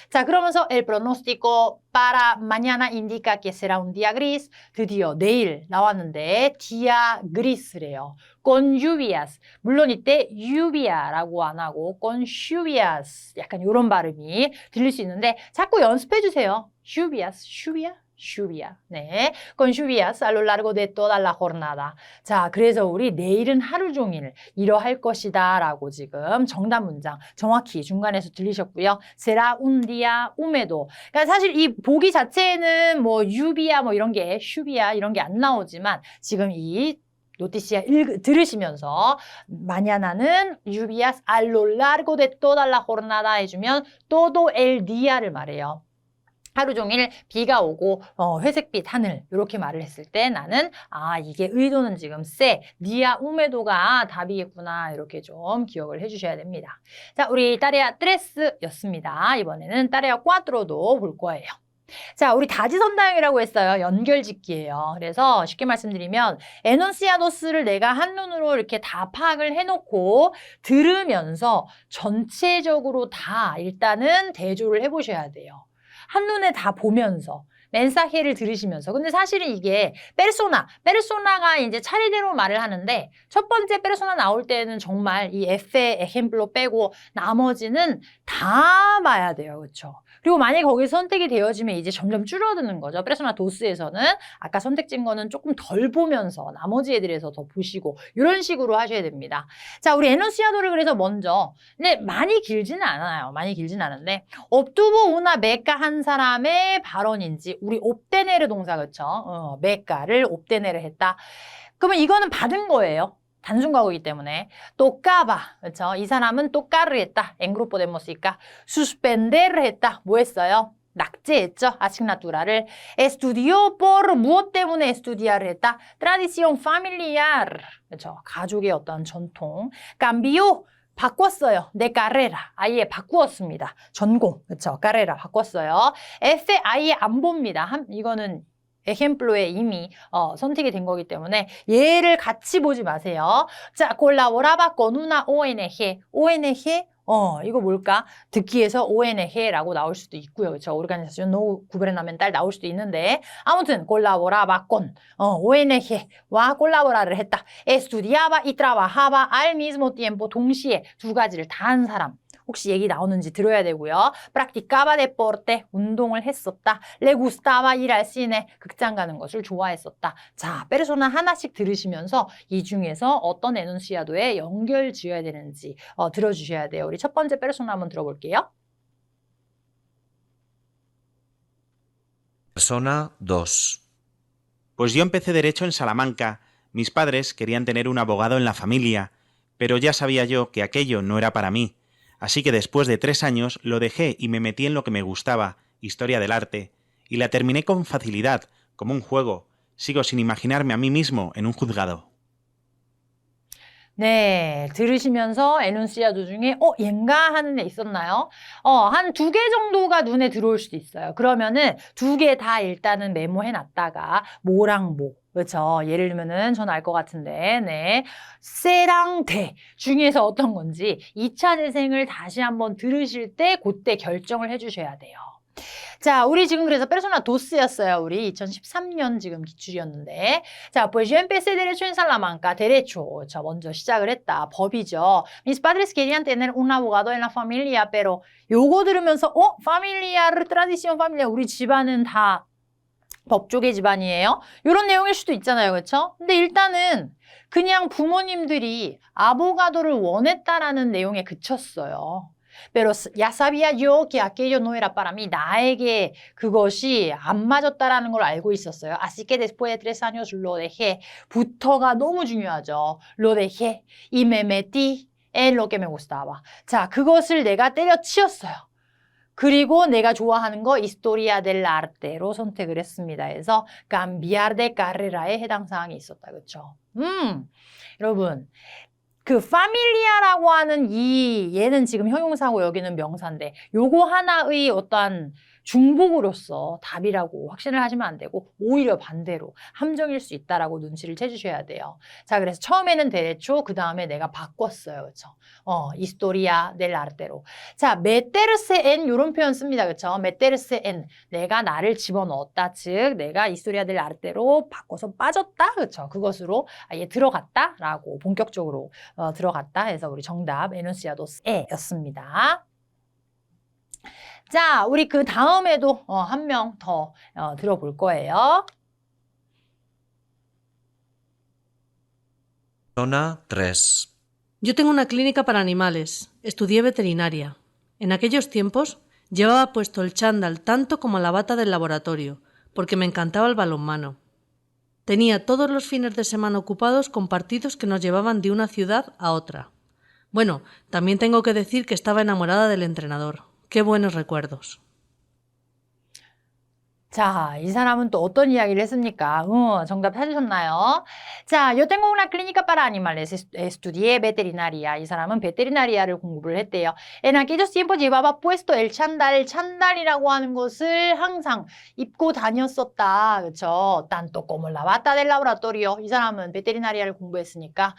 자, 그러면서 el pronóstico para mañana indica que será un día gris. 드디어 내일 나왔는데 día gris래요. con lluvias. 물론 이때 lluvia라고 안 하고 con lluvias. 약간 이런 발음이 들릴 수 있는데 자꾸 연습해 주세요. lluvias, lluvia. 네, con lluvias a lo largo de toda la jornada. 자, 그래서 우리 내일은 하루 종일 이러할 것이다 라고 지금 정답 문장 정확히 중간에서 들리셨고요. será un día húmedo. 그러니까 사실 이 보기 자체에는 뭐 lluvia 뭐 이런 게 lluvia 이런 게 안 나오지만 지금 이 노티시아 들으시면서 mañana는 lluvias a lo largo de toda la jornada 해주면 todo el día를 말해요. 하루 종일 비가 오고 회색빛 하늘 이렇게 말을 했을 때 나는 이게 의도는 지금 día húmedo가 답이겠구나 이렇게 좀 기억을 해주셔야 됩니다. 자, 우리 tarea 3였습니다. 이번에는 tarea 4도 볼 거예요. 자, 우리 다지선다형이라고 했어요. 연결짓기예요. 그래서 쉽게 말씀드리면 에논시아도스를 내가 한눈으로 이렇게 다 파악을 해놓고 들으면서 전체적으로 다 일단은 대조를 해보셔야 돼요. 한눈에 다 보면서 멘사헤를 들으시면서. 근데 사실은 이게 페르소나가 이제 차례대로 말을 하는데 첫 번째 페르소나 나올 때는 정말 이 에페, 에켐플로 빼고 나머지는 다 봐야 돼요. 그렇죠? 그리고 만약에 거기서 선택이 되어지면 이제 점점 줄어드는 거죠. 페르소나 도스에서는 아까 선택진 거는 조금 덜 보면서 나머지 애들에서 더 보시고 이런 식으로 하셔야 됩니다. 자, 우리 에논시아도를 그래서 먼저 근데 많이 길지는 않아요. 많이 길지는 않은데 obtuvo una beca 한 사람의 발언인지 우리 obtener 동사 그렇죠? beca를 obtener 했다. 그러면 이거는 받은 거예요. 단순과거이기 때문에 tocaba 그렇죠? 이 사람은 tocar을 했다. en grupo de música. suspender을 했다. 뭐 했어요? 낙제했죠. asignatura를. estudió por 무엇 때문에 estudiar을 했다. tradición familiar 그렇죠? 가족의 어떤 전통. cambió 바꿨어요. 내 carrera. 아예 바꾸었습니다. 전공. 그렇죠? carrera 바꿨어요. F 아예 안 봅니다. 이거는 ejemplo에 이미 선택이 된 거기 때문에 얘를 같이 보지 마세요. 자, colaboraba con una ONG. ONG? 이거 뭘까? 듣기에서 ONG라고 나올 수도 있고요. 그렇죠? Organización No Gubernamental 나올 수도 있는데 아무튼 colaboraba con ONG와 colaborar을 했다. estudiaba y trabajaba al mismo tiempo 동시에 두 가지를 다 한 사람. 혹시 얘기 나오는지 들어야 되고요. practicaba deporte, 운동을 했었다. le gustaba ir al cine, 극장 가는 것을 좋아했었다. 자, 페르소나 하나씩 들으시면서 이 중에서 어떤 에논시아도에 연결 지어야 되는지 들어주셔야 돼요. 우리 첫 번째 페르소나 한번 들어볼게요. Persona 2. Pues yo empecé derecho en Salamanca. Mis padres querían tener un abogado en la familia, pero ya sabía yo que aquello no era para mí. Así que después de 3 años lo dejé y me metí en lo que me gustaba, historia del arte, y la terminé con facilidad, como un juego. Sigo sin imaginarme a mí mismo en un juzgado. 네, 들으시면서 에논시아도 중에 얘인가 하는 애 있었나요? 한 2개 정도가 눈에 들어올 수도 있어요. 그러면은 2개 다 일단은 메모해 놨다가 뭐랑 뭐 그렇죠. 예를 들면은 전 알 것 같은데, 네. 세랑 대 중에서 어떤 건지 2차 재생을 다시 한번 들으실 때 그때 결정을 해주셔야 돼요. 자, 우리 지금 그래서 페르소나 도스였어요. 우리 2013년 지금 기출이었는데. 자, pues yo empecé derecho en Salamanca. derecho. 자, 먼저 시작을 했다. 법이죠. Mis padres querían tener un abogado en la familia, pero 요거 들으면서 familiar, tradición familiar. 우리 집안은 다 법조계 집안이에요. 이런 내용일 수도 있잖아요. 그렇죠? 근데 일단은 그냥 부모님들이 아보가도를 원했다라는 내용에 그쳤어요. Pero ya sabía yo que aquello no era para mí. 나에게 그것이 안 맞았다라는 걸 알고 있었어요. Así que después de 3 años lo dejé. 부터가 너무 중요하죠. Lo dejé y me metí en lo que me gustaba. 자, 그것을 내가 때려치웠어요. 그리고 내가 좋아하는 거 Historia del Arte로 선택을 했습니다. 그래서 cambiar de carrera에 해당 사항이 있었다. 그렇죠? 여러분 그 familia라고 하는 얘는 지금 형용사고 여기는 명사인데 요거 하나의 어떠한 중복으로서 답이라고 확신을 하시면 안 되고 오히려 반대로 함정일 수 있다라고 눈치를 채주셔야 돼요. 자, 그래서 처음에는 derecho 그 다음에 내가 바꿨어요. 그렇죠? historia del arte로. 자, meterse en 이런 표현 씁니다. 그렇죠? meterse en 내가 나를 집어넣었다. 즉 내가 historia del arte로 바꿔서 빠졌다. 그렇죠? 그것으로 아예 들어갔다라고 본격적으로 들어갔다 해서 우리 정답 enunciados E였습니다. 자, 우리 그 다음에도 한 명 더 들어볼 거예요. Persona 3. Yo tengo una clínica para animales. Estudié veterinaria. En aquellos tiempos llevaba puesto el chándal tanto como la bata del laboratorio, porque me encantaba el balonmano. Tenía todos los fines de semana ocupados con partidos que nos llevaban de una ciudad a otra. Bueno, también tengo que decir que estaba enamorada del entrenador. ¡Qué buenos recuerdos! 자, 이 사람은 또 어떤 이야기를 했습니까? 정답 찾으셨나요? 자, yo tengo una clínica para animales. Estudié veterinaria. 이 사람은 베테리나리아를 공부를 했대요. En aquellos tiempos llevaba puesto el chándal. 찬달이라고 하는 것을 항상 입고 다녔었다. 그렇죠? Tanto como la bata del laboratorio. 이 사람은 베테리나리아를 공부했으니까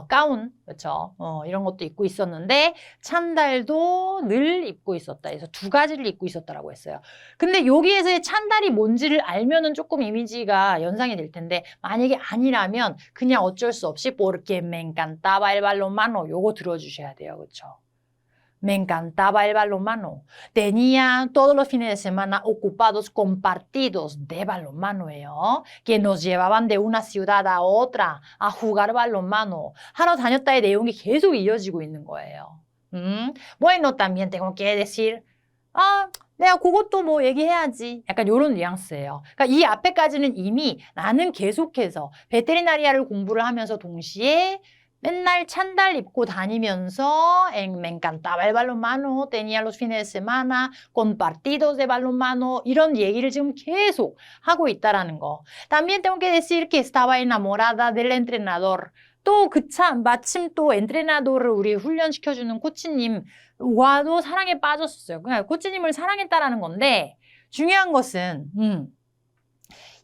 가운, 그렇죠? 이런 것도 입고 있었는데 찬달도 늘 입고 있었다. 그래서 2가지를 입고 있었다라고 했어요. 근데 여기에서의 찬달이 뭔지를 알면은 조금 이미지가 연상이 될 텐데 만약에 아니라면 그냥 어쩔 수 없이 porque me encantaba el balonmano 요거 들어주셔야 돼요. 그렇죠? Me encantaba el balonmano. Tenía todos los fines de semana ocupados con partidos de balonmano예요. Que nos llevaban de una ciudad a otra a jugar balonmano. 하러 다녔다의 내용이 계속 이어지고 있는 거예요. Bueno, también tengo que decir 내가 그것도 뭐 얘기해야지. 약간 이런 뉘앙스예요. 그러니까 이 앞에까지는 이미 나는 계속해서 베테리나리아를 공부를 하면서 동시에 맨날 찬달 입고 다니면서 me encantaba el balonmano, tenía los fines de semana, con partidos de balonmano 이런 얘기를 지금 계속 하고 있다라는 거. También tengo que decir que estaba enamorada del entrenador. 또 마침 또 엔트레나도를 우리 훈련시켜주는 코치님과도 사랑에 빠졌었어요. 그냥 코치님을 사랑했다라는 건데 중요한 것은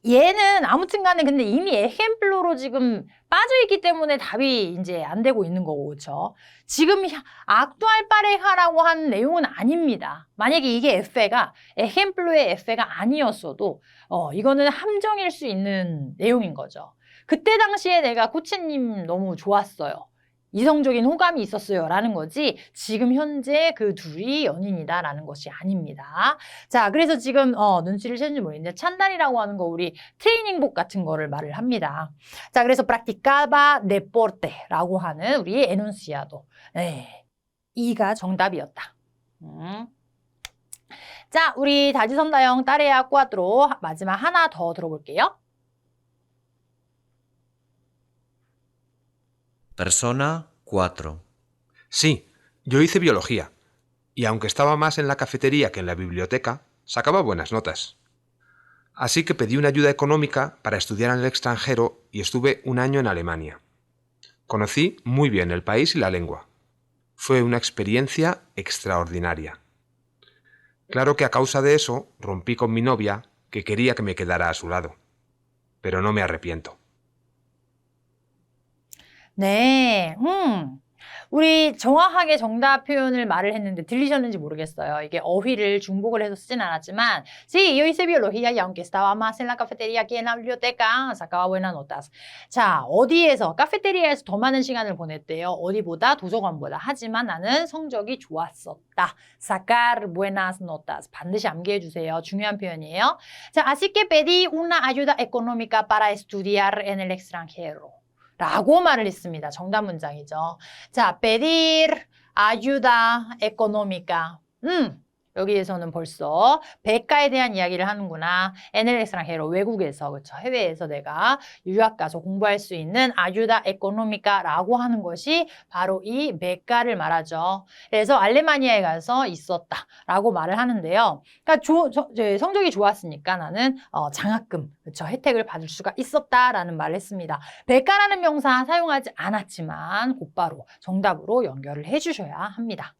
얘는 아무튼 간에 근데 이미 에헴플로로 지금 빠져있기 때문에 답이 이제 안 되고 있는 거고, 그렇죠? 지금 악두알 파레하라고 하는 내용은 아닙니다. 만약에 이게 에헴플로의 에페가 아니었어도 이거는 함정일 수 있는 내용인 거죠. 그때 당시에 내가 코치님 너무 좋았어요. 이성적인 호감이 있었어요. 라는 거지 지금 현재 그 둘이 연인이다 라는 것이 아닙니다. 자, 그래서 지금 눈치를 채는지 모르겠는데 찬달이라고 하는 거 우리 트레이닝복 같은 거를 말을 합니다. 자, 그래서 practicaba deporte라고 하는 우리 enunciado. 네, 이가 정답이었다. 자, 우리 다지선다형 따레아 꾸아트로 마지막 하나 더 들어볼게요. Persona 4. Sí, yo hice biología, y aunque estaba más en la cafetería que en la biblioteca, sacaba buenas notas. Así que pedí una ayuda económica para estudiar en el extranjero y estuve 1 año en Alemania. Conocí muy bien el país y la lengua. Fue una experiencia extraordinaria. Claro que a causa de eso rompí con mi novia, que quería que me quedara a su lado. Pero no me arrepiento. 네, 우리 정확하게 정답 표현을 말을 했는데 들리셨는지 모르겠어요. 이게 어휘를 중복을 해서 쓰진 않았지만 Sí, yo hice biología y aunque estaba más en la cafetería que en la biblioteca, sacaba buenas notas. 자, 어디에서? 카페테리아에서 더 많은 시간을 보냈대요. 어디보다? 도서관보다. 하지만 나는 성적이 좋았었다. Sacar buenas notas. 반드시 암기해 주세요. 중요한 표현이에요. 자, así que pedí una ayuda económica para estudiar en el extranjero. 라고 말을 했습니다. 정답 문장이죠. 자, pedir ayuda económica. 여기에서는 벌써 배가에 대한 이야기를 하는구나. en el extranjero, 외국에서, 그렇죠. 해외에서 내가 유학 가서 공부할 수 있는 ayuda económica라고 하는 것이 바로 이 배가를 말하죠. 그래서 알레마니아에 가서 있었다라고 말을 하는데요. 그러니까 성적이 좋았으니까 나는 장학금, 그렇죠. 혜택을 받을 수가 있었다라는 말을 했습니다. 배가라는 명사 사용하지 않았지만 곧바로 정답으로 연결을 해주셔야 합니다.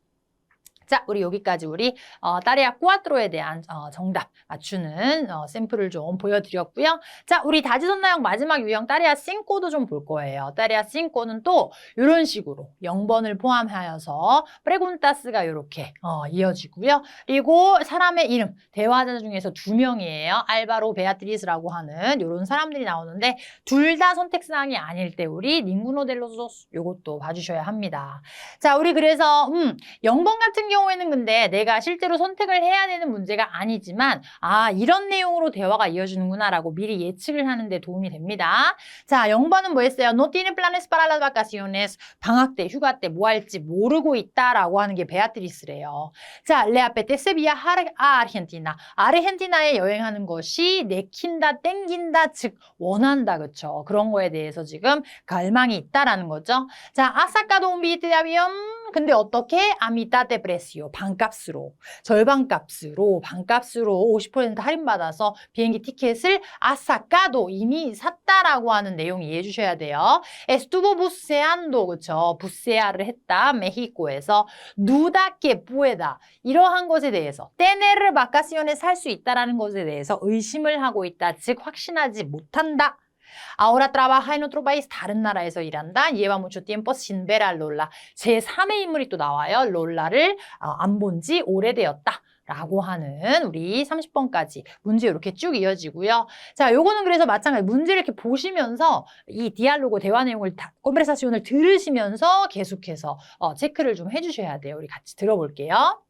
자, 우리 여기까지 우리 따레아 꾸아트로에 대한 정답 맞추는 샘플을 좀 보여드렸고요. 자, 우리 다지선나형 마지막 유형 따레아 싱꼬도 좀 볼 거예요. 따레아 싱꼬는 또 이런 식으로 0번을 포함하여서 프레군타스가 이렇게 이어지고요. 그리고 사람의 이름, 대화자 중에서 2명이에요. 알바로 베아트리스라고 하는 이런 사람들이 나오는데 둘 다 선택사항이 아닐 때 우리 닝구노 델로소스 이것도 봐주셔야 합니다. 자, 우리 그래서 0번 같은 경우에는 근데 내가 실제로 선택을 해야 되는 문제가 아니지만 이런 내용으로 대화가 이어지는구나 라고 미리 예측을 하는 데 도움이 됩니다. 자, 0번은 뭐 했어요? No tiene planes para las vacaciones. 방학 때, 휴가 때 뭐 할지 모르고 있다라고 하는 게 베아트리스래요. 자, le apetece viajar a Argentina. 아르헨티나에 여행하는 것이 내킨다, 땡긴다, 즉 원한다, 그쵸? 그런 거에 대해서 지금 갈망이 있다라는 거죠. 자, ha sacado un billete de avión. 근데 어떻게? a mitad de precio. 반값으로. 절반값으로, 반값으로 50% 할인받아서 비행기 티켓을 ha sacado. 이미 샀다라고 하는 내용 이해해 주셔야 돼요. estuvo buceando. 그쵸? 부세아를 했다. 메히코에서. duda que pueda. 이러한 것에 대해서. tener vacaciones 살 수 있다라는 것에 대해서 의심을 하고 있다. 즉, 확신하지 못한다. Ahora trabaja en otro país. 다른 나라에서 일한다. Lleva mucho tiempo sin ver a Lola. 제3의 인물이 또 나와요. 롤라를 안 본 지 오래되었다. 라고 하는 우리 30번까지 문제 이렇게 쭉 이어지고요. 자, 요거는 그래서 마찬가지 문제를 이렇게 보시면서 이 디알로그 대화 내용을 컨버세이션을 들으시면서 계속해서 체크를 좀 해주셔야 돼요. 우리 같이 들어볼게요.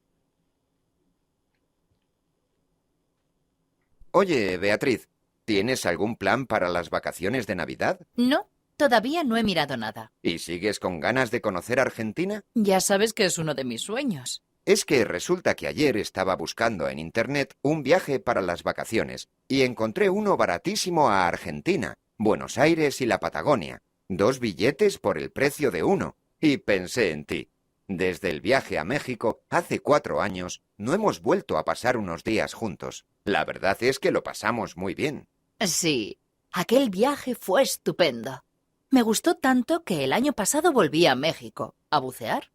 Oye, Beatriz, ¿tienes algún plan para las vacaciones de Navidad? No, todavía no he mirado nada. ¿Y sigues con ganas de conocer Argentina? Ya sabes que es uno de mis sueños. Es que resulta que ayer estaba buscando en internet un viaje para las vacaciones y encontré uno baratísimo a Argentina, Buenos Aires y la Patagonia. 2 billetes por el precio de uno. Y pensé en ti. Desde el viaje a México, hace 4 años, no hemos vuelto a pasar unos días juntos. La verdad es que lo pasamos muy bien. Sí, aquel viaje fue estupendo. Me gustó tanto que el año pasado volví a México a bucear.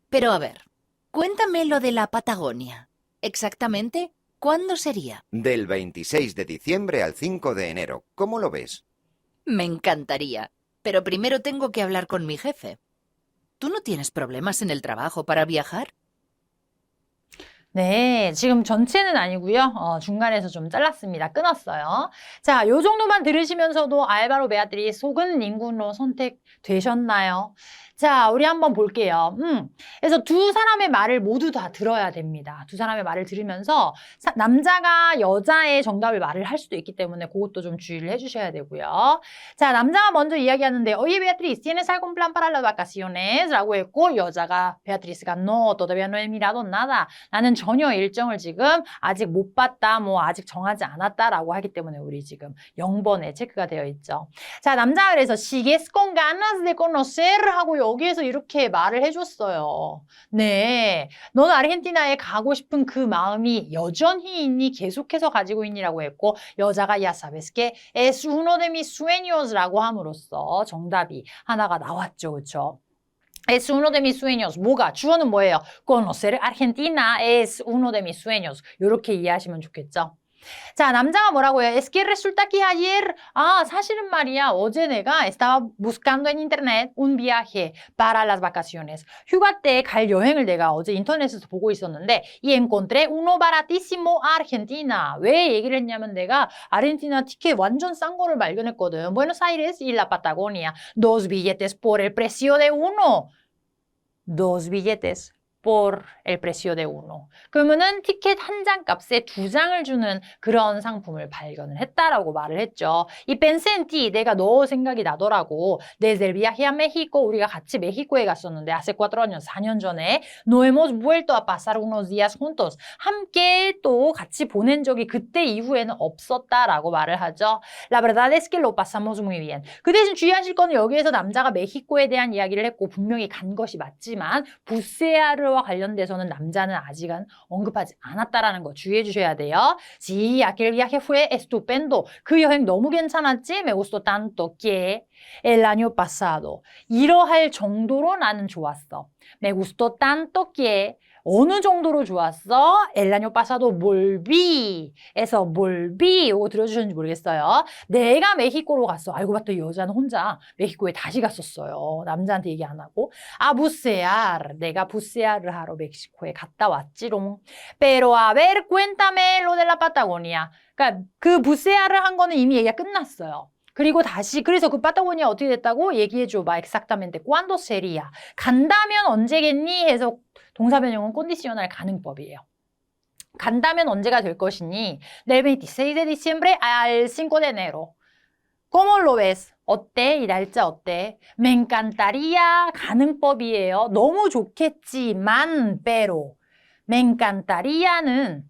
Pero a ver, cuéntame lo de la Patagonia. Exactamente, ¿cuándo sería? Del 26 de diciembre al 5 de enero. ¿Cómo lo ves? Me encantaría, pero primero tengo que hablar con mi jefe. ¿Tú no tienes problemas en el trabajo para viajar? 네, 지금 전체는 아니고요. 중간에서 좀 잘랐습니다. 끊었어요. 자, 요 정도만 들으시면서도 알바로 베아트리스 혹은 닝구노 선택되셨나요? 자, 우리 한번 볼게요. 그래서 두 사람의 말을 모두 다 들어야 됩니다. 두 사람의 말을 들으면서 남자가 여자의 정답을 말을 할 수도 있기 때문에 그것도 좀 주의를 해주셔야 되고요. 자, 남자가 먼저 이야기하는데 Oye, Beatriz, ¿tienes algún plan para las vacaciones? 라고 했고 여자가 베아트리스가 No, todavía no he mirado nada. 나는 전혀 일정을 지금 아직 못 봤다, 뭐 아직 정하지 않았다라고 하기 때문에 우리 지금 0번에 체크가 되어 있죠. 자, 남자가 그래서 Sigues con ganas de conocer 하고 여기에서 이렇게 말을 해줬어요. 네, 너는 아르헨티나에 가고 싶은 그 마음이 여전히 있니? 계속해서 가지고 있니라고 했고 여자가 Ya sabes que es uno de mis sueños라고 함으로써 정답이 하나가 나왔죠. 그렇죠? Es uno de mis sueños. 뭐가? 주어는 뭐예요? Conocer Argentina es uno de mis sueños. 이렇게 이해하시면 좋겠죠? 자, 남자가 뭐라고 해요? Es que resulta que ayer, 사실은 말이야, 어제 내가 estaba buscando en internet un viaje para las vacaciones. 휴가 때 갈 여행을 내가 어제 인터넷에서 보고 있었는데 y encontré uno baratísimo a Argentina. 왜 얘기를 했냐면 내가 아르헨티나 티켓 완전 싼 거를 발견했거든. Buenos Aires y la Patagonia. 2 billetes por el precio de uno. 2 billetes por el precio de uno. 그러면은 티켓 한 장 값에 2장을 주는 그런 상품을 발견을 했다라고 말을 했죠. 이 pensé en ti, 내가 너 생각이 나더라고. Desde el viaje a México, 우리가 같이 메xi코에 갔었는데 hace 4 años, 4년 전에 no hemos vuelto a pasar unos días juntos. 함께 또 같이 보낸 적이 그때 이후에는 없었다라고 말을 하죠. La verdad es que lo pasamos muy bien. 그 대신 주의하실 거는 여기에서 남자가 메xi코에 대한 이야기를 했고 분명히 간 것이 맞지만 부세아르와 관련돼서는 남자는 아직은 언급하지 않았다라는 거 주의해 주셔야 돼요. Sí, aquel viaje fue estupendo. 그 여행 너무 괜찮았지? Me gustó tanto que el año pasado. 이러할 정도로 나는 좋았어. Me gustó tanto que 어느 정도로 좋았어? El año pasado volví. 에서 volví. 이거 들어주셨는지 모르겠어요. 내가 메xi코로 갔어. 알고 봤더니 여자는 혼자 메xi코에 다시 갔었어요. 남자한테 얘기 안 하고. 아, bucear. 내가 부세아를 하러 멕시코에 갔다 왔지롱. Pero a ver, cuéntame lo de la Patagonia. 그러니까 그 부세아를 한 거는 이미 얘기가 끝났어요. 그리고 다시 그래서 그 파타고니아 어떻게 됐다고 얘기해줘 봐. exactamente. ¿Cuándo sería? 간다면 언제겠니? 해서 동사 변형은 condicional 가능법이에요. 간다면 언제가 될 것이니? Del 26 de diciembre al 5 de enero. ¿Cómo lo ves? 어때? 이 날짜 어때? Me encantaría 가능법이에요. 너무 좋겠지만 pero. Me encantaría는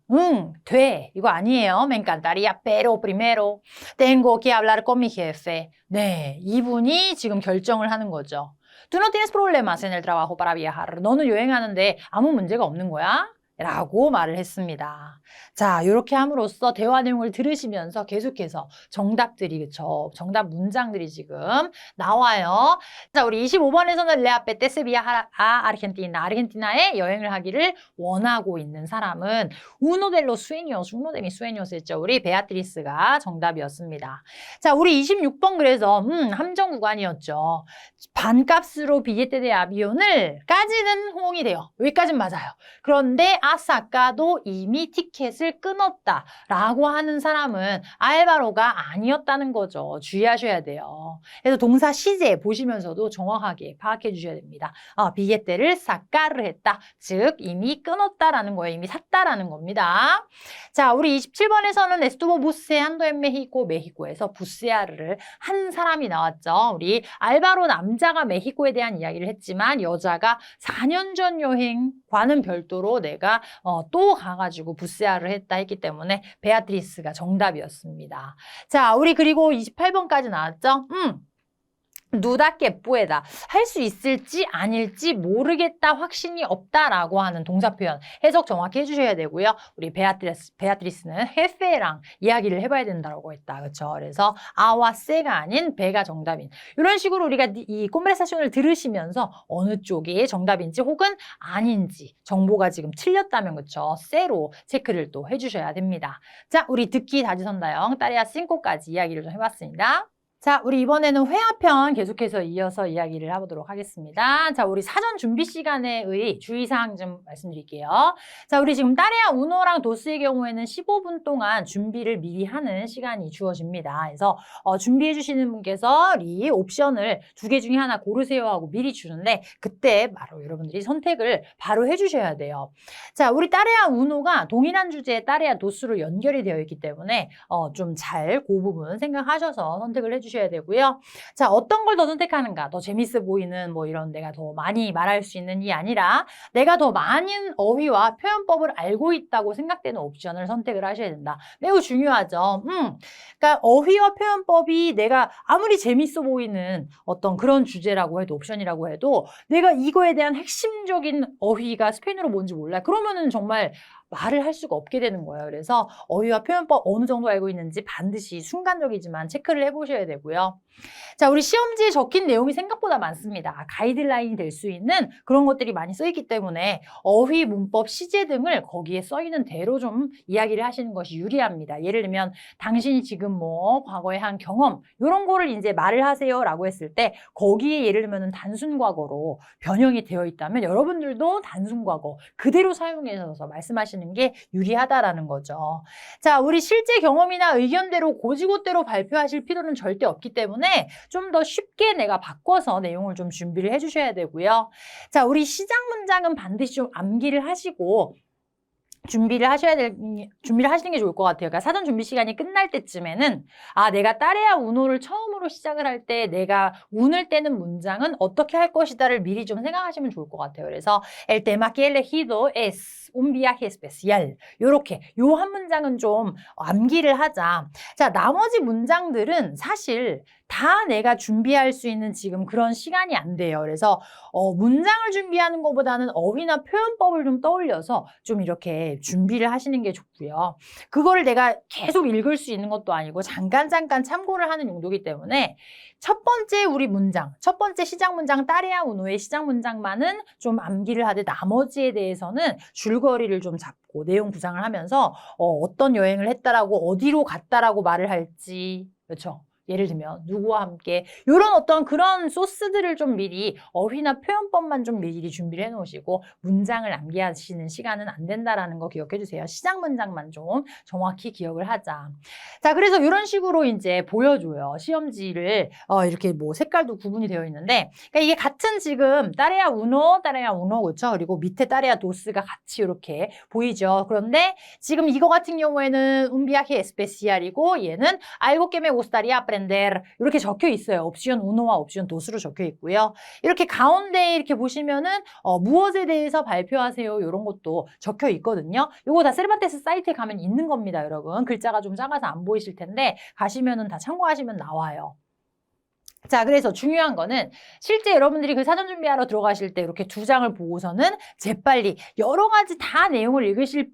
돼. 이거 아니에요. Me encantaría, pero primero tengo que hablar con mi jefe. 네, 이분이 지금 결정을 하는 거죠. Tú no tienes problemas en el trabajo para viajar. 너는 여행하는데 아무 문제가 없는 거야? 라고 말을 했습니다. 자, 이렇게 함으로써 대화 내용을 들으시면서 계속해서 정답들이, 그쵸? 정답 문장들이 지금 나와요. 자, 우리 25번에서는 Le apetece viajar a Argentina. 아르헨티나에 여행을 하기를 원하고 있는 사람은 uno de los sueños, uno de mis sueños 했죠. 우리 베아트리스가 정답이었습니다. 자, 우리 26번 그래서 함정 구간이었죠. 반값으로 비게테 데 아비온을 까지는 호응이 돼요. 여기까지는 맞아요. 그런데 아사카도 이미 티켓을 끊었다라고 하는 사람은 알바로가 아니었다는 거죠. 주의하셔야 돼요. 그래서 동사 시제 보시면서도 정확하게 파악해 주셔야 됩니다. 비게테를 사카를 했다. 즉 이미 끊었다라는 거예요. 이미 샀다라는 겁니다. 자, 우리 27번에서는 에스투보 부세안도 엔 메히코, 메히코에서 부세아르를 한 사람이 나왔죠. 우리 알바로 남자가 메히코에 대한 이야기를 했지만 여자가 4년 전 여행과는 별도로 내가 또 가가지고 부세아를 했다 했기 때문에 베아트리스가 정답이었습니다. 자, 우리 그리고 28번까지 나왔죠? 누다께 뿌에다. 할 수 있을지 아닐지 모르겠다, 확신이 없다라고 하는 동사 표현 해석 정확히 해주셔야 되고요. 우리 베아트리스는 헤페랑 이야기를 해봐야 된다고 했다. 그렇죠? 그래서 아와 세가 아닌 베가 정답인. 이런 식으로 우리가 이 콘버세이션을 들으시면서 어느 쪽이 정답인지 혹은 아닌지 정보가 지금 틀렸다면 그렇죠? 세로 체크를 또 해주셔야 됩니다. 자, 우리 듣기 다지선다형 따레아 5까지 이야기를 좀 해봤습니다. 자, 우리 이번에는 회화편 계속해서 이어서 이야기를 해보도록 하겠습니다. 자, 우리 사전 준비 시간의 주의사항 좀 말씀드릴게요. 자, 우리 지금 따레아 우노랑 도스의 경우에는 15분 동안 준비를 미리 하는 시간이 주어집니다. 그래서 준비해 주시는 분께서 이 옵션을 2개 중에 하나 고르세요 하고 미리 주는데 그때 바로 여러분들이 선택을 바로 해주셔야 돼요. 자, 우리 따레아 우노가 동일한 주제에 따레아 도스로 연결이 되어 있기 때문에 좀 잘 그 부분 생각하셔서 선택을 해주셔야 되고요. 자, 어떤 걸 더 선택하는가? 더 재밌어 보이는 뭐 이런 내가 더 많이 말할 수 있는 이 아니라 내가 더 많은 어휘와 표현법을 알고 있다고 생각되는 옵션을 선택을 하셔야 된다. 매우 중요하죠. 그러니까 어휘와 표현법이 내가 아무리 재밌어 보이는 어떤 그런 주제라고 해도 옵션이라고 해도 내가 이거에 대한 핵심적인 어휘가 스페인어로 뭔지 몰라. 그러면은 정말 말을 할 수가 없게 되는 거예요. 그래서 어휘와 표현법 어느 정도 알고 있는지 반드시 순간적이지만 체크를 해보셔야 되고요. 자, 우리 시험지에 적힌 내용이 생각보다 많습니다. 가이드라인이 될 수 있는 그런 것들이 많이 써있기 때문에 어휘, 문법, 시제 등을 거기에 써있는 대로 좀 이야기를 하시는 것이 유리합니다. 예를 들면 당신이 지금 뭐 과거에 한 경험 이런 거를 이제 말을 하세요 라고 했을 때 거기에 예를 들면 단순 과거로 변형이 되어 있다면 여러분들도 단순 과거 그대로 사용해서 말씀하시는 하시는 게 유리하다라는 거죠. 자, 우리 실제 경험이나 의견대로 고지고대로 발표하실 필요는 절대 없기 때문에 좀 더 쉽게 내가 바꿔서 내용을 좀 준비를 해주셔야 되고요. 자, 우리 시작 문장은 반드시 좀 암기를 하시고 준비를 하시는 게 좋을 것 같아요. 그러니까 사전 준비 시간이 끝날 때쯤에는 내가 따레아 우노를 처음으로 시작을 할 때 내가 운을 떼는 문장은 어떻게 할 것이다를 미리 좀 생각하시면 좋을 것 같아요. 그래서 el tema que he elegido es un viaje especial. 요렇게 요 한 문장은 좀 암기를 하자. 자, 나머지 문장들은 사실 다 내가 준비할 수 있는 지금 그런 시간이 안 돼요. 그래서 문장을 준비하는 것보다는 어휘나 표현법을 좀 떠올려서 좀 이렇게 준비를 하시는 게 좋고요. 그거를 내가 계속 읽을 수 있는 것도 아니고 잠깐 참고를 하는 용도이기 때문에 첫 번째 우리 문장, 첫 번째 시작 문장 따레아 우노의 시작 문장만은 좀 암기를 하되 나머지에 대해서는 줄거리를 좀 잡고 내용 구상을 하면서 어떤 여행을 했다라고 어디로 갔다라고 말을 할지, 그렇죠? 예를 들면 누구와 함께 이런 어떤 그런 소스들을 좀 미리 어휘나 표현법만 좀 미리 준비를 해놓으시고 문장을 암기하시는 시간은 안 된다라는 거 기억해 주세요. 시작 문장만 좀 정확히 기억을 하자. 자, 그래서 이런 식으로 이제 보여줘요. 시험지를 이렇게 뭐 색깔도 구분이 되어 있는데, 그러니까 이게 같은 지금 따레아 우노 그렇죠? 그리고 밑에 따레아 도스가 같이 이렇게 보이죠. 그런데 지금 이거 같은 경우에는 un viaje especial이고 얘는 algo que me gustaría aprender 이렇게 적혀 있어요. 옵션 우노와 옵션 도스로 적혀 있고요. 이렇게 가운데 이렇게 보시면은 무엇에 대해서 발표하세요 이런 것도 적혀 있거든요. 이거 다 세르반테스 사이트에 가면 있는 겁니다, 여러분. 글자가 좀 작아서 안 보이실 텐데 가시면은 다 참고하시면 나와요. 자, 그래서 중요한 거는 실제 여러분들이 그 사전 준비하러 들어가실 때 이렇게 두 장을 보고서는 재빨리 여러 가지 다 내용을 읽으실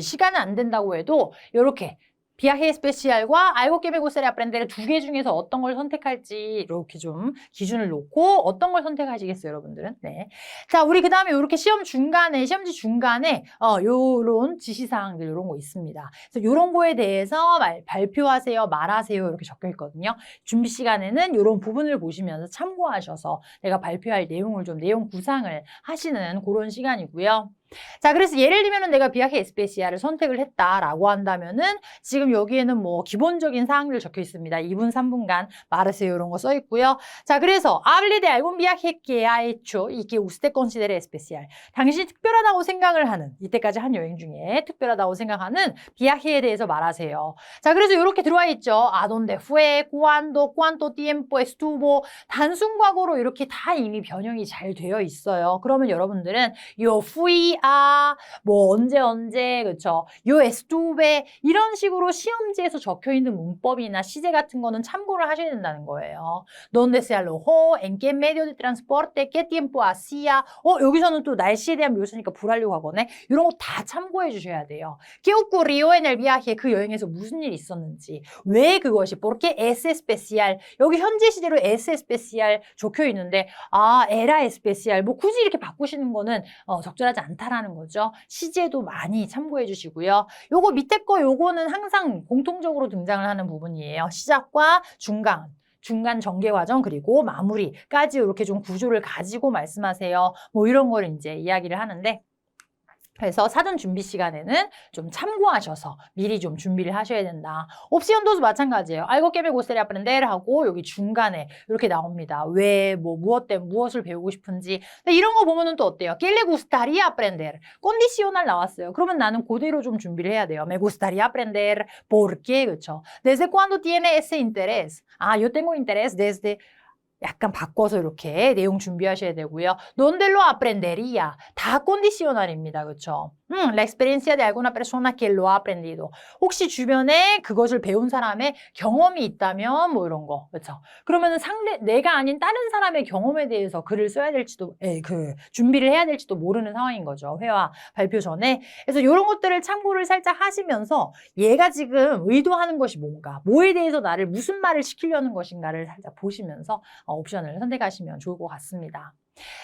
시간은 안 된다고 해도 이렇게 비아헤 스페시알과 알고 que me gustaría aprender 두 개 중에서 어떤 걸 선택할지 이렇게 좀 기준을 놓고 어떤 걸 선택하시겠어요, 여러분들은? 네. 자, 우리 그 다음에 이렇게 시험지 중간에 요런 지시사항들 이런 거 있습니다. 그래서 요런 거에 대해서 발표하세요, 말하세요 이렇게 적혀 있거든요. 준비 시간에는 요런 부분을 보시면서 참고하셔서 내가 발표할 내용을 좀 내용 구상을 하시는 그런 시간이고요. 자, 그래서 예를 들면은 내가 비아헤 에스페시아를 선택을 했다라고 한다면은 지금 여기에는 뭐 기본적인 사항들 적혀 있습니다. 2분, 3분간 말하세요 이런 거 써 있고요. 자, 그래서 hable de algún viaje que ha hecho y que usted considere especial. 당신이 특별하다고 생각을 하는 이때까지 한 여행 중에 특별하다고 생각하는 비아헤에 대해서 말하세요. 자, 그래서 이렇게 들어와 있죠. A dónde fue, cuándo, cuánto tiempo estuvo. 단순 과거로 이렇게 다 이미 변형이 잘 되어 있어요. 그러면 여러분들은 yo fui 뭐 언제 그쵸? 요 estuve 이런 식으로 시험지에서 적혀 있는 문법이나 시제 같은 거는 참고를 하셔야 된다는 거예요. Donde se alojó, en qué medio de transporte, qué tiempo hacía. 여기서는 또 날씨에 대한 묘사니까 불완료 과거네. 이런 거 다 참고해 주셔야 돼요. ¿Qué ocurrió en el viaje? 그 여행에서 무슨 일이 있었는지. 왜 그것이? Porque es especial. 여기 현재 시제로 es especial 적혀 있는데 era especial. 뭐 굳이 이렇게 바꾸시는 거는 적절하지 않다. 라는 거죠. 시제도 많이 참고해 주시고요. 요거 밑에 거 요거는 항상 공통적으로 등장을 하는 부분이에요. 시작과 중간 전개 과정 그리고 마무리까지 이렇게 좀 구조를 가지고 말씀하세요. 뭐 이런 걸 이제 이야기를 하는데 그래서 사전 준비 시간에는 좀 참고하셔서 미리 좀 준비를 하셔야 된다. 옵션도도 마찬가지예요. 알고 que me gustaría aprender 하고 여기 중간에 이렇게 나옵니다. 왜, 무엇 때문에 무엇을 배우고 싶은지. 근데 이런 거 보면은 또 어때요? Que le gustaría aprender. condicional 나왔어요. 그러면 나는 그대로 좀 준비를 해야 돼요. Me gustaría aprender. ¿Por qué? 그렇죠. ¿Desde cuándo tiene ese interés? Yo tengo interés desde 약간 바꿔서 이렇게 내용 준비하셔야 되고요. ¿Dónde lo aprendería? 다 condicional입니다. 그렇죠? La experiencia de alguna persona que lo ha aprendido. 혹시 주변에 그것을 배운 사람의 경험이 있다면 뭐 이런 거. 그렇죠? 그러면은 내가 아닌 다른 사람의 경험에 대해서 글을 써야 될지도 준비를 해야 될지도 모르는 상황인 거죠. 회화 발표 전에. 그래서 이런 것들을 참고를 살짝 하시면서 얘가 지금 의도하는 것이 뭔가, 뭐에 대해서 나를 무슨 말을 시키려는 것인가를 살짝 보시면서 옵션을 선택하시면 좋을 것 같습니다.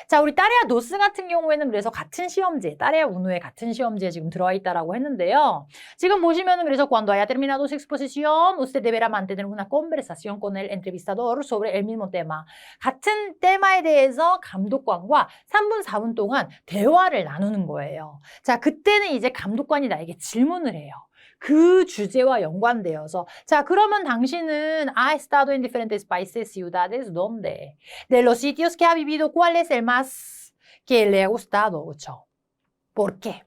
자, 우리 따레아 도스 같은 경우에는 그래서 같은 시험지에, 따레아 우노의 같은 시험지에 지금 들어와 있다라고 했는데요. 지금 보시면은 그래서 cuando haya terminado su exposición, usted deberá mantener una conversación con el entrevistador sobre el mismo tema. 같은 테마에 대해서 감독관과 3분, 4분 동안 대화를 나누는 거예요. 자, 그때는 이제 감독관이 나에게 질문을 해요. 그 주제와 연관되어서 자, 그러면 당신은 ha estado en diferentes países, ciudades, ¿dónde? De los sitios que ha vivido, ¿cuál es el más que le ha gustado? 그렇죠? ¿Por qué?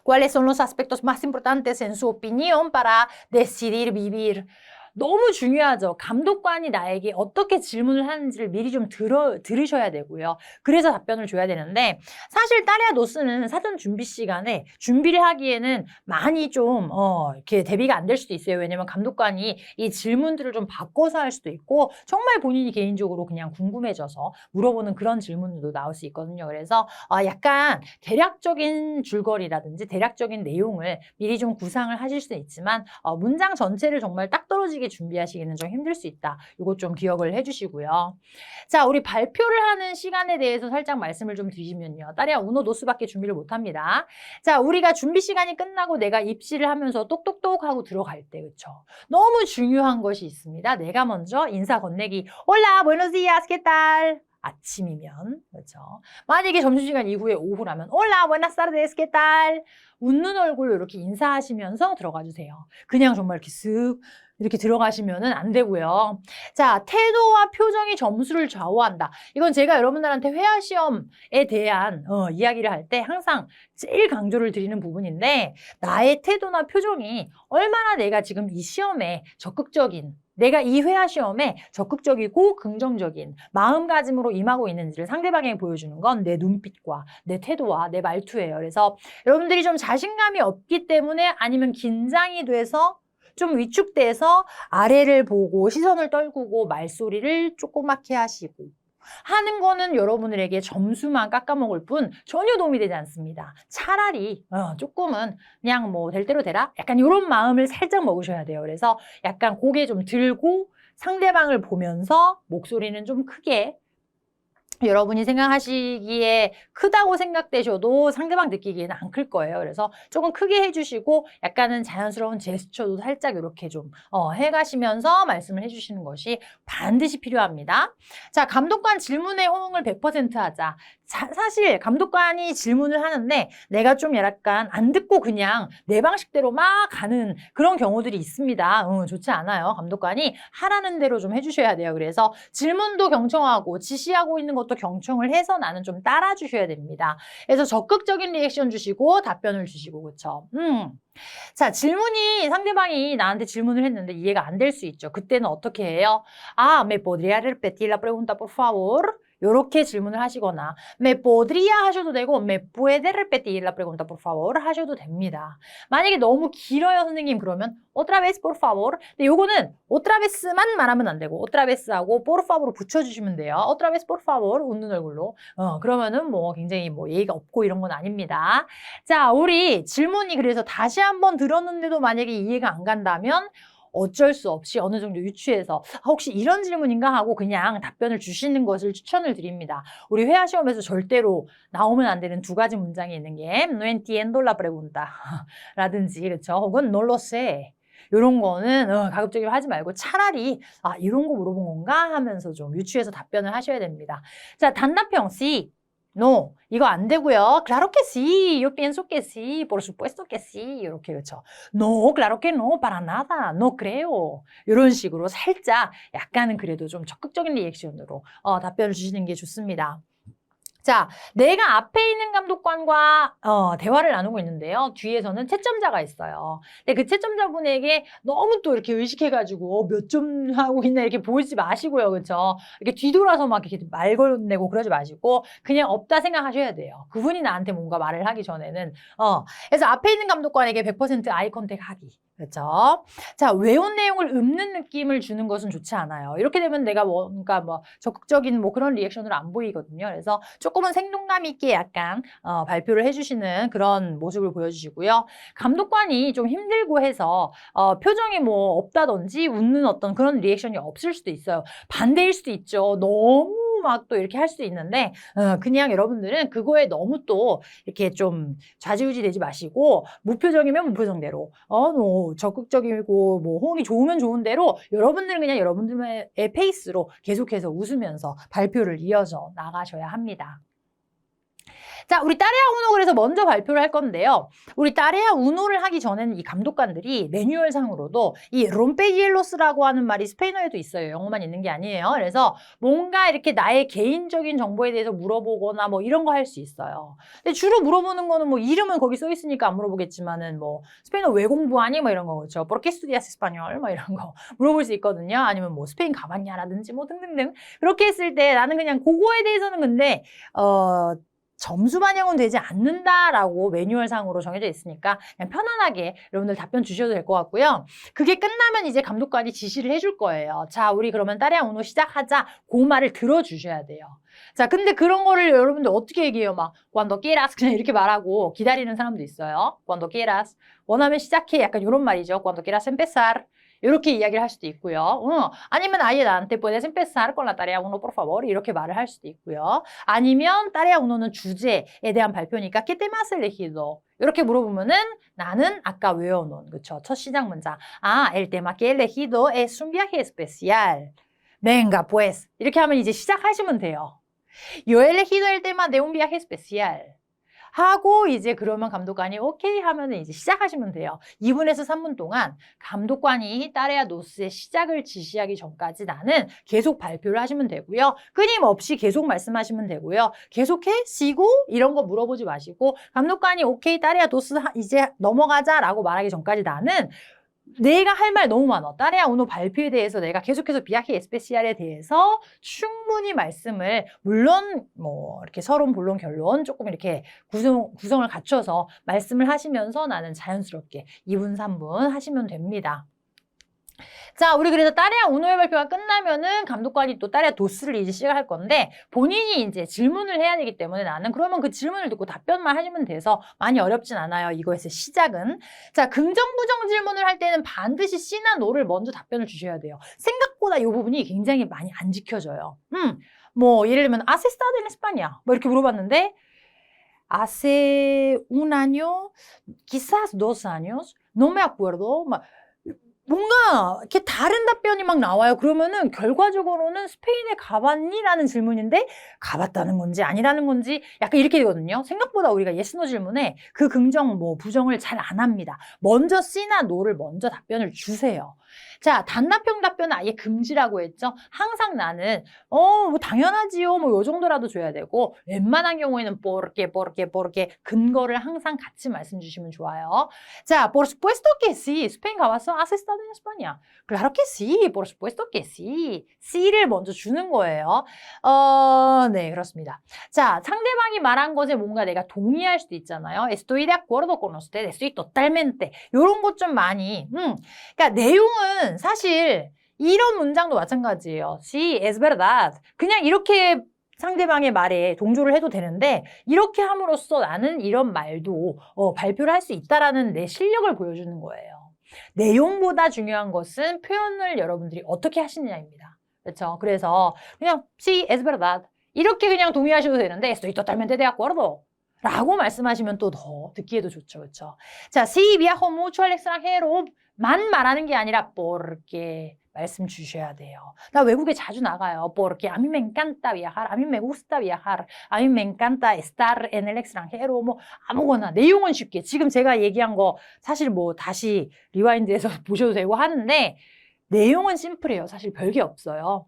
¿Cuáles son los aspectos más importantes en su opinión para decidir vivir? 너무 중요하죠. 감독관이 나에게 어떻게 질문을 하는지를 미리 좀 들으셔야 되고요. 그래서 답변을 줘야 되는데 사실 따레아 노스는 사전 준비 시간에 준비를 하기에는 많이 좀 이렇게 대비가 안 될 수도 있어요. 왜냐면 감독관이 이 질문들을 좀 바꿔서 할 수도 있고 정말 본인이 개인적으로 그냥 궁금해져서 물어보는 그런 질문들도 나올 수 있거든요. 그래서 약간 대략적인 줄거리라든지 대략적인 내용을 미리 좀 구상을 하실 수는 있지만 문장 전체를 정말 딱 떨어지게 준비하시기는 좀 힘들 수 있다. 이것 좀 기억을 해주시고요. 자, 우리 발표를 하는 시간에 대해서 살짝 말씀을 좀 드리면요. 따레아 우노 노스밖에 준비를 못합니다. 자, 우리가 준비 시간이 끝나고 내가 입시를 하면서 똑똑똑 하고 들어갈 때, 그렇죠? 너무 중요한 것이 있습니다. 내가 먼저 인사 건네기. Hola, buenos días, ¿qué tal? 아침이면, 그렇죠? 만약에 점심시간 이후에 오후라면 Hola, buenas tardes, ¿qué tal? 웃는 얼굴로 이렇게 인사하시면서 들어가 주세요. 그냥 정말 이렇게 쓱 이렇게 들어가시면은 안 되고요. 자, 태도와 표정이 점수를 좌우한다. 이건 제가 여러분들한테 회화 시험에 대한 이야기를 할 때 항상 제일 강조를 드리는 부분인데 나의 태도나 표정이 얼마나 내가 지금 이 시험에 적극적인 내가 이 회화 시험에 적극적이고 긍정적인 마음가짐으로 임하고 있는지를 상대방에게 보여주는 건 내 눈빛과 내 태도와 내 말투예요. 그래서 여러분들이 좀 자신감이 없기 때문에 아니면 긴장이 돼서 좀 위축돼서 아래를 보고 시선을 떨구고 말소리를 조그맣게 하시고 하는 거는 여러분들에게 점수만 깎아먹을 뿐 전혀 도움이 되지 않습니다. 차라리 조금은 그냥 뭐 될 대로 되라? 약간 이런 마음을 살짝 먹으셔야 돼요. 그래서 약간 고개 좀 들고 상대방을 보면서 목소리는 좀 크게 여러분이 생각하시기에 크다고 생각되셔도 상대방 느끼기에는 안 클 거예요. 그래서 조금 크게 해주시고 약간은 자연스러운 제스처도 살짝 이렇게 좀 해가시면서 말씀을 해주시는 것이 반드시 필요합니다. 자, 감독관 질문에 호응을 100% 하자. 사실 감독관이 질문을 하는데 내가 좀 약간 안 듣고 그냥 내 방식대로 막 가는 그런 경우들이 있습니다. 좋지 않아요. 감독관이 하라는 대로 좀 해주셔야 돼요. 그래서 질문도 경청하고 지시하고 있는 것도 경청을 해서 나는 좀 따라주셔야 됩니다. 그래서 적극적인 리액션 주시고 답변을 주시고 그렇죠. 자, 질문이 상대방이 나한테 질문을 했는데 이해가 안 될 수 있죠. 그때는 어떻게 해요? Ah, ¿me podría repetir la pregunta, por favor? 요렇게 질문을 하시거나 me podría 하셔도 되고 me puede repetir la pregunta, por favor 하셔도 됩니다. 만약에 너무 길어요, 선생님. 그러면 otra vez, por favor. 근데 요거는 otra ves만 말하면 안 되고 otra ves하고 por favor 붙여주시면 돼요. otra vez, por favor 웃는 얼굴로. 그러면은 뭐 굉장히 뭐 예의가 없고 이런 건 아닙니다. 자, 우리 질문이 그래서 다시 한번 들었는데도 만약에 이해가 안 간다면 어쩔 수 없이 어느 정도 유추해서 혹시 이런 질문인가 하고 그냥 답변을 주시는 것을 추천을 드립니다. 우리 회화 시험에서 절대로 나오면 안 되는 두 가지 문장이 있는 게 No entiendo la pregunta 라든지 그렇죠? 혹은 No lo sé 이런 거는 가급적이면 하지 말고 차라리 이런 거 물어본 건가 하면서 좀 유추해서 답변을 하셔야 됩니다. 자, 단답형 sí. No, 이거 안 되고요. Claro que sí, yo pienso que sí, por supuesto que sí, 이렇게 그렇죠. No, claro que no, para nada, no creo. 이런 식으로 살짝 약간은 그래도 좀 적극적인 리액션으로 답변을 주시는 게 좋습니다. 자, 내가 앞에 있는 감독관과 대화를 나누고 있는데요. 뒤에서는 채점자가 있어요. 근데 그 채점자분에게 너무 또 이렇게 의식해가지고 몇 점 하고 있나 이렇게 보이지 마시고요. 그렇죠? 이렇게 뒤돌아서 막 이렇게 말 걸내고 그러지 마시고 그냥 없다 생각하셔야 돼요. 그분이 나한테 뭔가 말을 하기 전에는. 그래서 앞에 있는 감독관에게 100% 아이 컨택 하기. 그렇죠? 자, 외운 내용을 읊는 느낌을 주는 것은 좋지 않아요. 이렇게 되면 내가 뭔가 뭐 적극적인 뭐 그런 리액션으로 안 보이거든요. 그래서 조금은 생동감 있게 약간 발표를 해주시는 그런 모습을 보여주시고요. 감독관이 좀 힘들고 해서 표정이 뭐 없다든지 웃는 어떤 그런 리액션이 없을 수도 있어요. 반대일 수도 있죠. 너무 하고 막 또 이렇게 할 수도 있는데 그냥 여러분들은 그거에 너무 또 이렇게 좀 좌지우지 되지 마시고 무표정이면 무표정대로 뭐 적극적이고 뭐 호응이 좋으면 좋은 대로 여러분들은 그냥 여러분들의 페이스로 계속해서 웃으면서 발표를 이어져 나가셔야 합니다. 자, 우리 따레아 우노 그래서 먼저 발표를 할 건데요. 우리 따레아 우노를 하기 전에는 이 감독관들이 매뉴얼상으로도 이 롬페이엘로스라고 하는 말이 스페인어에도 있어요. 영어만 있는 게 아니에요. 그래서 뭔가 이렇게 나의 개인적인 정보에 대해서 물어보거나 뭐 이런 거 할 수 있어요. 근데 주로 물어보는 거는 뭐 이름은 거기 써 있으니까 안 물어보겠지만은 뭐 스페인어 왜 공부하니? 뭐 이런 거 그렇죠. ¿Por qué estudias español? 뭐 이런 거 물어볼 수 있거든요. 아니면 뭐 스페인 가봤냐라든지 뭐 등등등. 그렇게 했을 때 나는 그냥 그거에 대해서는 근데 점수 반영은 되지 않는다라고 매뉴얼상으로 정해져 있으니까 그냥 편안하게 여러분들 답변 주셔도 될 것 같고요. 그게 끝나면 이제 감독관이 지시를 해줄 거예요. 자, 우리 그러면 따레아 우노 시작하자. 그 말을 들어주셔야 돼요. 자, 근데 그런 거를 여러분들 어떻게 얘기해요? 막 cuando quieras 그냥 이렇게 말하고 기다리는 사람도 있어요. cuando quieras 원하면 시작해. 약간 이런 말이죠. cuando quieras empezar 이렇게 이야기를 할 수도 있고요. 아니면 아예 나한테 puedes empezar con la tarea uno por favor 이렇게 말을 할 수도 있고요. 아니면 tarea uno는 주제에 대한 발표니까 ¿qué tema has elegido? 이렇게 물어보면은 나는 아까 외워놓은 그쵸? 첫 시작 문장 el tema que he elegido es un viaje especial. Venga pues 이렇게 하면 이제 시작하시면 돼요. Yo he elegido el tema de un viaje especial. 하고 이제 그러면 감독관이 오케이 하면은 이제 시작하시면 돼요. 2분에서 3분 동안 감독관이 따레아 노스의 시작을 지시하기 전까지 나는 계속 발표를 하시면 되고요. 끊임없이 계속 말씀하시면 되고요. 계속해? 시고? 이런 거 물어보지 마시고 감독관이 오케이 따레아 노스 이제 넘어가자 라고 말하기 전까지 나는 내가 할 말 너무 많아. 따레아 우노 발표에 대해서 내가 계속해서 비아히 에스페시알에 대해서 충분히 말씀을 물론 뭐 이렇게 서론, 본론, 결론 조금 이렇게 구성을 갖춰서 말씀을 하시면서 나는 자연스럽게 2분, 3분 하시면 됩니다. 자, 우리 그래서 따레아 우노의 발표가 끝나면은 감독관이 또 따레아 도스를 이제 시작할 건데 본인이 이제 질문을 해야 되기 때문에 나는 그러면 그 질문을 듣고 답변만 하시면 돼서 많이 어렵진 않아요. 이거에서 시작은. 자, 긍정, 부정 질문을 할 때는 반드시 C나 No를 먼저 답변을 주셔야 돼요. 생각보다 이 부분이 굉장히 많이 안 지켜져요. 뭐 예를 들면 ¿Has estado en España? 뭐 이렇게 물어봤는데 Hace un año, quizás 2 años, no me acuerdo. 막 뭔가 이렇게 다른 답변이 막 나와요. 그러면은 결과적으로는 스페인에 가봤니? 라는 질문인데 가봤다는 건지 아니라는 건지 약간 이렇게 되거든요. 생각보다 우리가 yes, no 질문에 그 긍정, 뭐 부정을 잘 안 합니다. 먼저 C나 No를 먼저 답변을 주세요. 자, 단답형 답변은 아예 금지라고 했죠. 항상 나는 뭐 당연하지요. 뭐 요 정도라도 줘야 되고 웬만한 경우에는 porque 근거를 항상 같이 말씀 주시면 좋아요. 자, por supuesto que sí. 스페인 가봤어? ¿Has estado en España? Claro que sí. Por supuesto que sí. C를 먼저 주는 거예요. 네, 그렇습니다. 자, 상대방이 말한 것에 뭔가 내가 동의할 수도 있잖아요. Estoy de acuerdo con usted. Estoy totalmente. 요런 것 좀 많이. 그러니까 내용은 사실 이런 문장도 마찬가지예요. Sí, es verdad. 그냥 이렇게 상대방의 말에 동조를 해도 되는데 이렇게 함으로써 나는 이런 말도 발표를 할 수 있다라는 내 실력을 보여주는 거예요. 내용보다 중요한 것은 표현을 여러분들이 어떻게 하시느냐입니다. 그렇죠? 그래서 그냥 sí, es verdad. 이렇게 그냥 동의하셔도 되는데 estoy totalmente de acuerdo. 라고 말씀하시면 또 더 듣기에도 좋죠. 그렇죠? 자, sí, viajo mucho al extranjero. 만 말하는 게 아니라 porque 말씀 주셔야 돼요. 나 외국에 자주 나가요. Porque a mí me encanta viajar, a mí me gusta viajar, a mí me encanta estar en el extranjero. 뭐 아무거나 내용은 쉽게 지금 제가 얘기한 거 사실 뭐 다시 리와인드해서 보셔도 되고 하는데 내용은 심플해요. 사실 별게 없어요.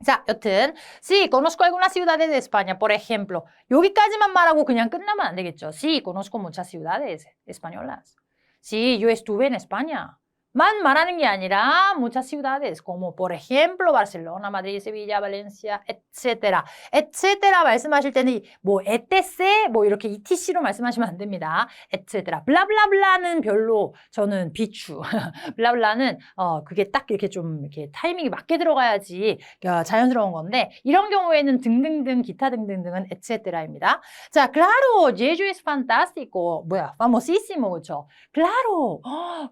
자, 여튼 Sí, conozco algunas ciudades de España, por ejemplo. 여기까지만 말하고 그냥 끝나면 안 되겠죠. Sí, conozco muchas ciudades españolas. Sí, yo estuve en España. 만 말하는 게 아니라 muchas ciudades, como por ejemplo Barcelona, Madrid, Sevilla, Valencia, etc. etc. 말씀하실 때는 뭐 etc. 뭐 이렇게 etc로 말씀하시면 안 됩니다. etc. 블라블라블라는 별로 저는 비추. 블라블라는 그게 딱 이렇게 좀 이렇게 타이밍이 맞게 들어가야지 자연스러운 건데 이런 경우에는 등등등 기타 등등등은 etc라입니다. 자, claro, Jeju es fantástico. famosísimo, 그렇죠? claro.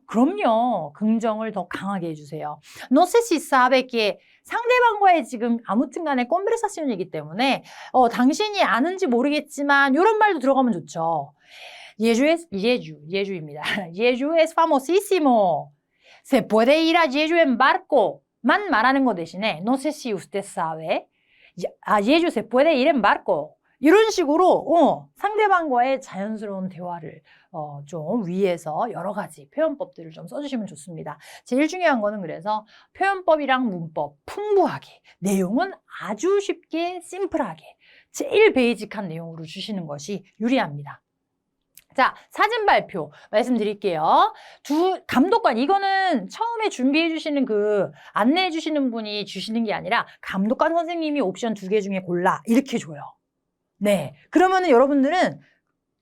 그럼요. 긍정을 더 강하게 해주세요. No sé si sabe que 상대방과의 지금 아무튼 간에 conversation이기 때문에 당신이 아는지 모르겠지만 이런 말도 들어가면 좋죠. 예주입니다. 예주 es famosísimo. Se puede ir a Jeju en barco. 만 말하는 거 대신에 no sé si usted sabe. A Jeju se puede ir en barco. 이런 식으로 상대방과의 자연스러운 대화를 좀 위해서 여러 가지 표현법들을 좀 써주시면 좋습니다. 제일 중요한 거는 그래서 표현법이랑 문법 풍부하게, 내용은 아주 쉽게 심플하게 제일 베이직한 내용으로 주시는 것이 유리합니다. 자, 사진 발표 말씀드릴게요. 감독관, 이거는 처음에 준비해 주시는 안내해 주시는 분이 주시는 게 아니라 감독관 선생님이 옵션 2개 중에 골라 이렇게 줘요. 네, 그러면은 여러분들은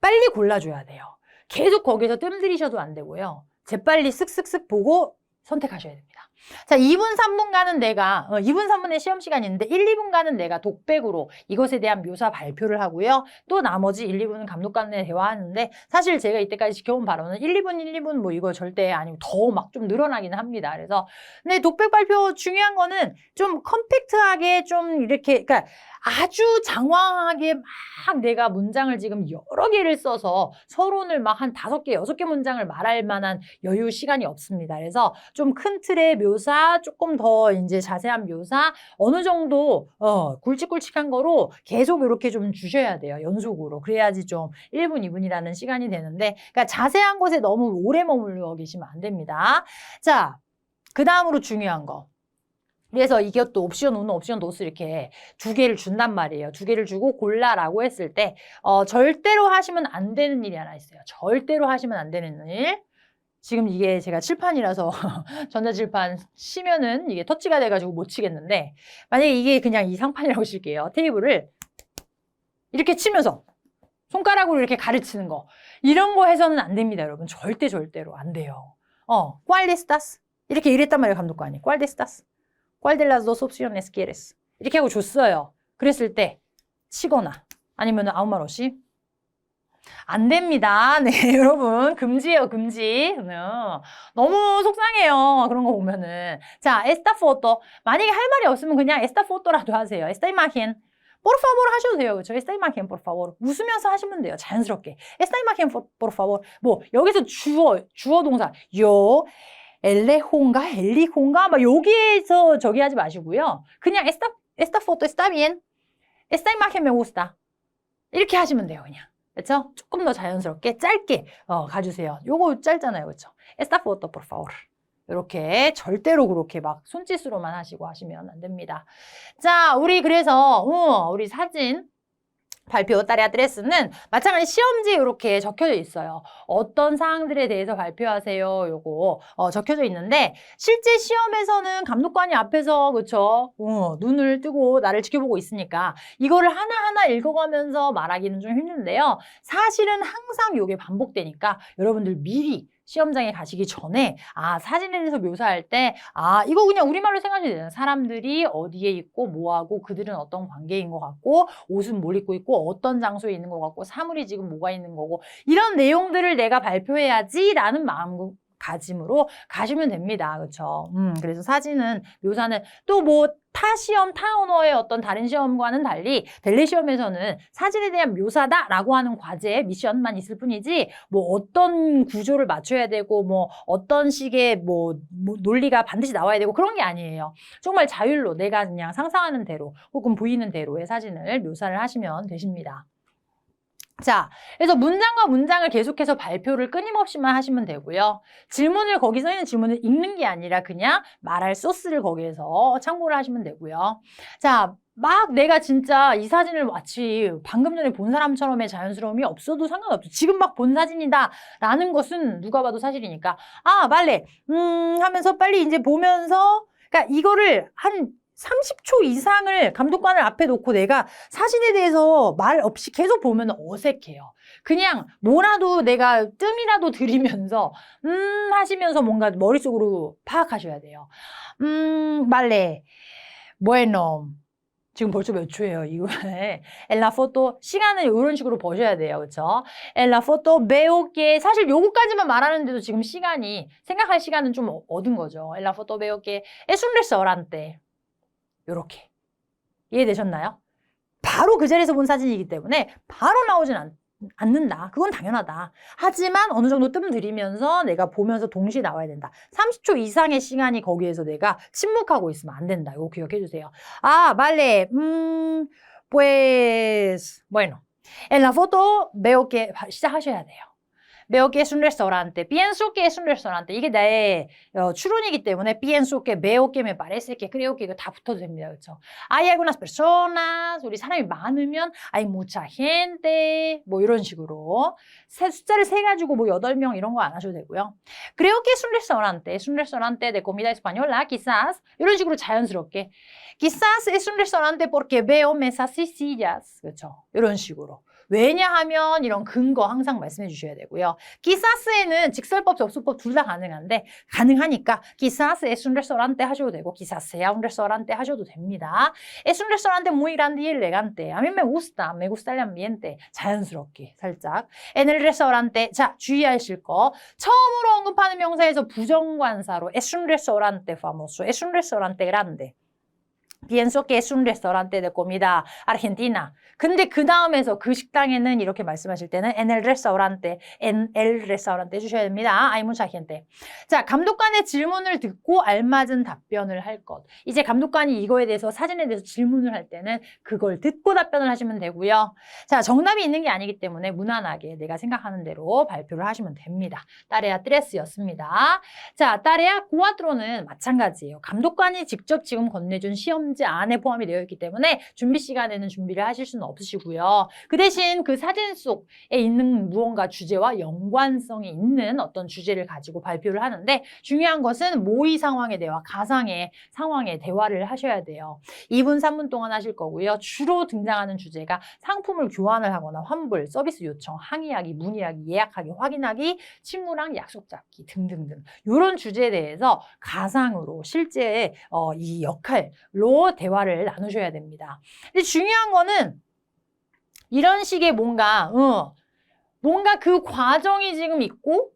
빨리 골라줘야 돼요. 계속 거기서 뜸들이셔도 안 되고요. 재빨리 쓱쓱쓱 보고 선택하셔야 됩니다. 자, 2분, 3분간은 내가 2분, 3분의 시험 시간이 있는데 1, 2분간은 내가 독백으로 이것에 대한 묘사 발표를 하고요. 또 나머지 1, 2분은 감독관에 대화하는데 사실 제가 이때까지 지켜본 바로는 1, 2분 뭐 이거 절대 아니고 더 막 좀 늘어나기는 합니다. 그래서 근데 독백 발표 중요한 거는 좀 컴팩트하게 좀 이렇게 그러니까 아주 장황하게 막 내가 문장을 지금 여러 개를 써서 서론을 막 한 5개, 6개 문장을 말할 만한 여유 시간이 없습니다. 그래서 좀 큰 틀의 묘사, 조금 더 이제 자세한 묘사, 어느 정도 굵직굵직한 거로 계속 이렇게 좀 주셔야 돼요. 연속으로. 그래야지 좀 1분, 2분이라는 시간이 되는데 그러니까 자세한 것에 너무 오래 머물러 계시면 안 됩니다. 자, 그 다음으로 중요한 거. 그래서 이것도 옵션 1, 옵션 2 이렇게 2개를 준단 말이에요. 2개를 주고 골라라고 했을 때 절대로 하시면 안 되는 일이 하나 있어요. 절대로 하시면 안 되는 일. 지금 이게 제가 칠판이라서 전자칠판 치면은 이게 터치가 돼가지고 못 치겠는데 만약에 이게 그냥 이 상판이라고 칠게요. 테이블을 이렇게 치면서 손가락으로 이렇게 가르치는 거 이런 거 해서는 안 됩니다, 여러분. 절대로 안 돼요. ¿Cuál estás? 이렇게 이랬단 말이에요, 감독관이. ¿Cuál estás? ¿Cuál de las dos opciones quieres? 이렇게 하고 줬어요. 그랬을 때 치거나 아니면 아무 말 없이 안 됩니다. 네, 여러분. 금지예요, 금지. 너무 속상해요. 그런 거 보면은. 자, esta foto. 만약에 할 말이 없으면 그냥 esta foto라도 하세요. esta imagen. por favor 하셔도 돼요. 그렇죠? esta imagen, por favor. 웃으면서 하시면 돼요. 자연스럽게. esta imagen, por favor. 뭐, 여기서 주어 동사. yo, 엘레혼가, 엘리혼가, 막 여기에서 저기 하지 마시고요. 그냥 esta foto está bien. esta imagen me gusta. 이렇게 하시면 돼요, 그냥. 그렇죠? 조금 더 자연스럽게 짧게 가주세요. 요거 짧잖아요, 그렇죠? Esta foto, por favor. 이렇게 절대로 그렇게 막 손짓으로만 하시고 하시면 안 됩니다. 자, 우리 그래서 우리 사진 발표 딸의 아드레스는 마찬가지 시험지에 이렇게 적혀져 있어요. 어떤 사항들에 대해서 발표하세요. 요거 적혀져 있는데 실제 시험에서는 감독관이 앞에서 그쵸? 눈을 뜨고 나를 지켜보고 있으니까 이거를 하나하나 읽어가면서 말하기는 좀 힘든데요. 사실은 항상 요게 반복되니까 여러분들 미리 시험장에 가시기 전에 사진에 대해서 묘사할 때 이거 그냥 우리말로 생각하셔도 돼요. 사람들이 어디에 있고 뭐하고 그들은 어떤 관계인 것 같고 옷은 뭘 입고 있고 어떤 장소에 있는 것 같고 사물이 지금 뭐가 있는 거고 이런 내용들을 내가 발표해야지 라는 마음가짐으로 가시면 됩니다. 그렇죠? 그래서 사진은 묘사는 또 뭐 타 시험, 타 언어의 어떤 다른 시험과는 달리 델레 시험에서는 사진에 대한 묘사다라고 하는 과제, 미션만 있을 뿐이지 뭐 어떤 구조를 맞춰야 되고 뭐 어떤 식의 뭐 논리가 반드시 나와야 되고 그런 게 아니에요. 정말 자율로 내가 그냥 상상하는 대로 혹은 보이는 대로의 사진을 묘사를 하시면 되십니다. 자, 그래서 문장과 문장을 계속해서 발표를 끊임없이만 하시면 되고요. 질문을 거기 써 있는 질문을 읽는 게 아니라 그냥 말할 소스를 거기에서 참고를 하시면 되고요. 자, 막 내가 진짜 이 사진을 마치 방금 전에 본 사람처럼의 자연스러움이 없어도 상관없죠. 지금 막 본 사진이다 라는 것은 누가 봐도 사실이니까 말레 하면서 빨리 이제 보면서 그러니까 이거를 한 30초 이상을 감독관을 앞에 놓고 내가 사진에 대해서 말 없이 계속 보면 어색해요. 그냥 뭐라도 내가 뜸이라도 들이면서 하시면서 뭔가 머릿속으로 파악하셔야 돼요. 말레, bueno, 지금 벌써 몇 초예요, 이거에. En la foto, 시간을 이런 식으로 보셔야 돼요, 그쵸? En la foto veo que, 사실 요거까지만 말하는데도 지금 시간이, 생각할 시간은 좀 얻은 거죠. En la foto veo que es un restaurante. 요렇게. 이해되셨나요? 바로 그 자리에서 본 사진이기 때문에 바로 나오진 않는다. 그건 당연하다. 하지만 어느 정도 뜸 들이면서 내가 보면서 동시에 나와야 된다. 30초 이상의 시간이 거기에서 내가 침묵하고 있으면 안 된다. 이거 기억해 주세요. 아, vale. Pues, bueno. En la foto veo que, 시작하셔야 돼요. Veo que es un restaurante. Pienso que es un restaurante. 이게 나의 추론이기 때문에 pienso que, veo que, me parece que, creo que 이거 다 붙어도 됩니다. 그렇죠? Hay algunas personas. 우리 사람이 많으면 hay mucha gente. 뭐 이런 식으로. 숫자를 세 가지고 뭐 8명 이런 거 안 하셔도 되고요. Creo que es un restaurante. Es un restaurante de comida española. Quizás. 이런 식으로 자연스럽게. Quizás es un restaurante porque veo mesas y sillas. 그렇죠? 이런 식으로. 왜냐하면 이런 근거 항상 말씀해 주셔야 되고요. quizás에는 직설법, 접수법 둘 다 가능한데 가능하니까 quizás es un restaurante 하셔도 되고 quizás sea un restaurante 하셔도 됩니다. Es un restaurante muy grande y elegante. A mí me gusta el ambiente. 자연스럽게 살짝. En el restaurante. 자, 주의하실 거. 처음으로 언급하는 명사에서 부정관사로 es un restaurante famoso. Es un restaurante grande. Pienso que es un restaurante de comida argentina. 근데 그 다음에서 그 식당에는 이렇게 말씀하실 때는 en el restaurante 해주셔야 됩니다. Hay mucha gente. 자, 감독관의 질문을 듣고 알맞은 답변을 할 것. 이제 감독관이 이거에 대해서 사진에 대해서 질문을 할 때는 그걸 듣고 답변을 하시면 되고요. 자, 정답이 있는 게 아니기 때문에 무난하게 내가 생각하는 대로 발표를 하시면 됩니다. Tarea 3였습니다. 자, Tarea 4는 마찬가지예요. 감독관이 직접 지금 건네준 시험지 안에 포함이 되어 있기 때문에 준비 시간에는 준비를 하실 수는 없으시고요. 그 대신 그 사진 속에 있는 무언가 주제와 연관성이 있는 어떤 주제를 가지고 발표를 하는데 중요한 것은 모의 상황의 대화, 가상의 상황의 대화를 하셔야 돼요. 2분, 3분 동안 하실 거고요. 주로 등장하는 주제가 상품을 교환을 하거나 환불, 서비스 요청, 항의하기, 문의하기, 예약하기, 확인하기, 친구랑 약속 잡기 등등등 이런 주제에 대해서 가상으로 실제 이 역할로 대화를 나누셔야 됩니다. 근데 중요한 거는 이런 식의 뭔가 그 과정이 지금 있고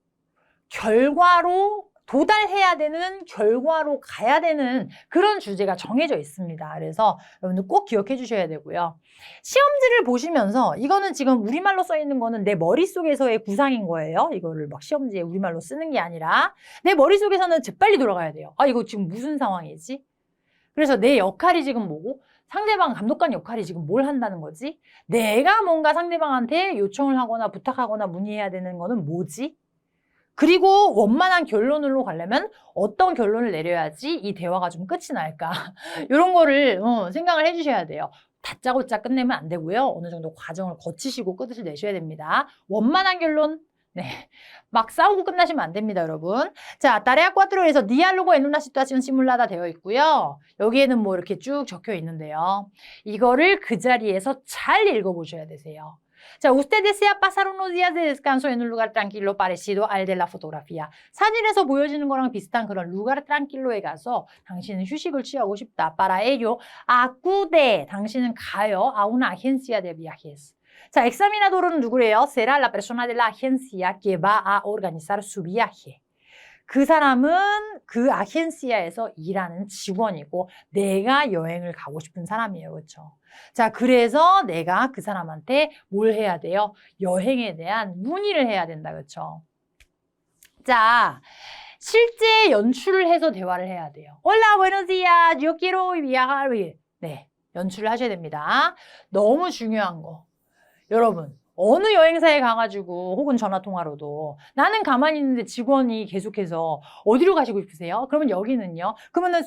결과로 도달해야 되는 결과로 가야 되는 그런 주제가 정해져 있습니다. 그래서 여러분들 꼭 기억해 주셔야 되고요. 시험지를 보시면서 이거는 지금 우리말로 써 있는 거는 내 머릿속에서의 구상인 거예요. 이거를 막 시험지에 우리말로 쓰는 게 아니라 내 머릿속에서는 재빨리 돌아가야 돼요. 아, 이거 지금 무슨 상황이지? 그래서 내 역할이 지금 뭐고 상대방 감독관 역할이 지금 뭘 한다는 거지? 내가 뭔가 상대방한테 요청을 하거나 부탁하거나 문의해야 되는 거는 뭐지? 그리고 원만한 결론으로 가려면 어떤 결론을 내려야지 이 대화가 좀 끝이 날까? 이런 거를 생각을 해주셔야 돼요. 다짜고짜 끝내면 안 되고요. 어느 정도 과정을 거치시고 끝을 내셔야 됩니다. 원만한 결론. 네, 막 싸우고 끝나시면 안 됩니다, 여러분. 자, Tarea 4에서 diálogo en una situación simulada 되어 있고요. 여기에는 뭐 이렇게 쭉 적혀 있는데요. 이거를 그 자리에서 잘 읽어보셔야 되세요. 자, usted desea pasar unos días de descanso en un lugar tranquilo parecido al de la fotografía. 사진에서 보여지는 거랑 비슷한 그런 lugar tranquilo에 가서 당신은 휴식을 취하고 싶다. Para ello, acude. 당신은 가요. A una agencia de viajes. 자, examinador은 누구래요? Será la persona de la agencia que va a organizar su viaje. 그 사람은 그 아헨시아에서 일하는 직원이고 내가 여행을 가고 싶은 사람이에요. 그렇죠? 자, 그래서 내가 그 사람한테 뭘 해야 돼요? 여행에 대한 문의를 해야 된다. 그렇죠? 자, 실제 연출을 해서 대화를 해야 돼요. Hola, buenos días. Yo quiero viajar. 네, 연출을 하셔야 됩니다. 너무 중요한 거. 여러분, 어느 여행사에 가가지고 혹은 전화통화로도 나는 가만히 있는데 직원이 계속해서 어디로 가시고 싶으세요? 그러면 여기는요? 그러면은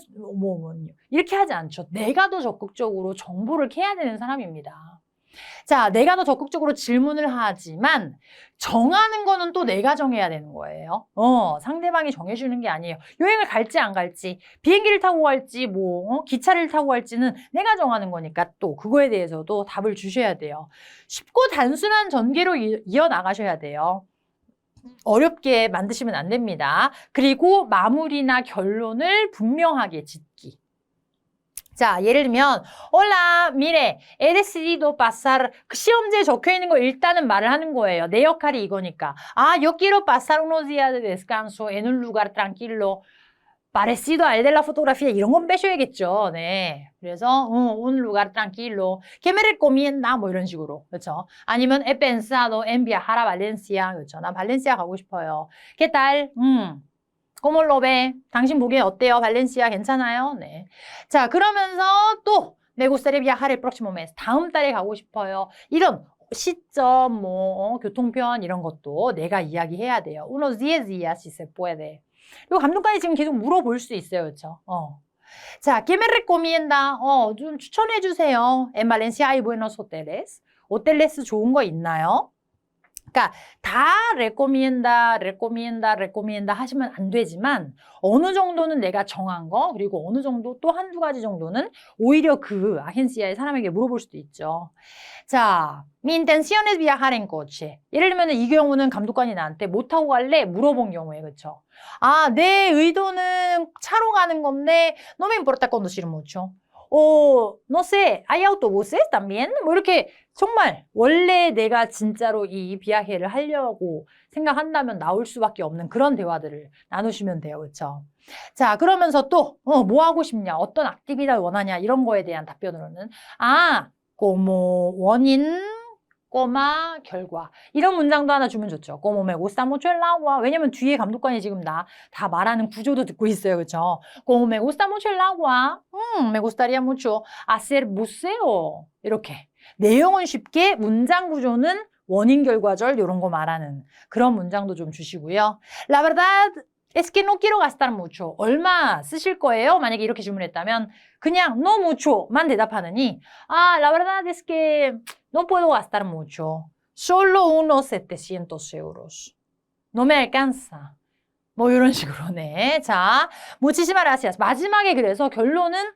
이렇게 하지 않죠. 내가 더 적극적으로 정보를 캐야 되는 사람입니다. 자, 내가 더 적극적으로 질문을 하지만 정하는 거는 또 내가 정해야 되는 거예요. 상대방이 정해주는 게 아니에요. 여행을 갈지 안 갈지, 비행기를 타고 갈지, 기차를 타고 갈지는 내가 정하는 거니까 또 그거에 대해서도 답을 주셔야 돼요. 쉽고 단순한 전개로 이어나가셔야 돼요. 어렵게 만드시면 안 됩니다. 그리고 마무리나 결론을 분명하게 짓기. 자, 예를 들면 Hola, mire, he decidido pasar 그 시험지에 적혀 있는 거 일단은 말을 하는 거예요. 내 역할이 이거니까. 아, yo quiero pasar unos días de descanso en un lugar tranquilo. parecido al de la fotografía 이런 건 빼셔야겠죠. 네. 그래서 un lugar tranquilo. ¿Qué me recomienda? 뭐 이런 식으로. 그렇죠? 아니면 he pensado en viajar a Valencia. 그렇죠? 난 발렌시아 가고 싶어요. ¿Qué tal? ¿Cómo lo ve? 당신 보기엔 어때요? 발렌시아 괜찮아요? 네. 자, 그러면서 또 me gustaría viajar el próximo mes. 다음 달에 가고 싶어요. 이런 시점, 뭐 교통편 이런 것도 내가 이야기해야 돼요. unos 10 días si se puede. 그리고 감독관이 지금 계속 물어볼 수 있어요. 그렇죠? 자, ¿qué me recomienda? 좀 추천해 주세요. En Valencia hay buenos hoteles. 호텔레스 좋은 거 있나요? 그러니까 다 recomienda 하시면 안 되지만 어느 정도는 내가 정한 거 그리고 어느 정도 또 한두 가지 정도는 오히려 그 아헨시아의 사람에게 물어볼 수도 있죠. 자, mi intención es viajar en coche. 예를 들면 이 경우는 감독관이 나한테 뭐 타고 갈래? 물어본 경우에 그렇죠. 아, 내 의도는 차로 가는 건데 no me importa conducir mucho. no sé, hay autobuses también? 뭐 이렇게 정말 원래 내가 진짜로 이 비아헤를 하려고 생각한다면 나올 수밖에 없는 그런 대화들을 나누시면 돼요. 그렇죠? 자, 그러면서 또 뭐 하고 싶냐? 어떤 액티비티를 원하냐? 이런 거에 대한 답변으로는 como 원인 꼬마 결과 이런 문장도 하나 주면 좋죠. como me gusta mucho el agua. 왜냐면 뒤에 감독관이 지금 다 말하는 구조도 듣고 있어요. 그렇죠? como me gusta mucho el agua. me gustaría mucho hacer buceo. 이렇게 내용은 쉽게 문장 구조는 원인 결과절 이런 거 말하는 그런 문장도 좀 주시고요. La verdad es que no quiero gastar mucho. 얼마 쓰실 거예요? 만약에 이렇게 질문했다면 그냥 no mucho만 대답하느니 la verdad es que no puedo gastar mucho. Solo unos 700 euros. No me alcanza. 뭐 이런 식으로 네. 자, muchísimas gracias. 마지막에 그래서 결론은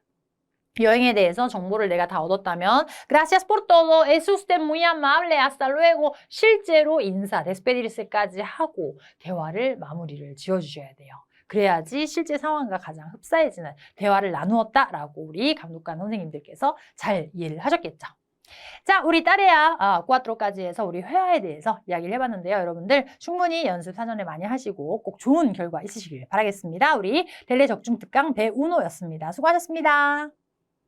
여행에 대해서 정보를 내가 다 얻었다면 Gracias por todo. Es usted muy amable. Hasta luego. 실제로 인사, despedirse까지 하고 대화를 마무리를 지어주셔야 돼요. 그래야지 실제 상황과 가장 흡사해지는 대화를 나누었다라고 우리 감독관 선생님들께서 잘 이해를 하셨겠죠. 자, 우리 딸애야 4까지 해서 우리 회화에 대해서 이야기를 해봤는데요. 여러분들 충분히 연습 사전에 많이 하시고 꼭 좋은 결과 있으시길 바라겠습니다. 우리 델레 적중 특강 배우노였습니다. 수고하셨습니다.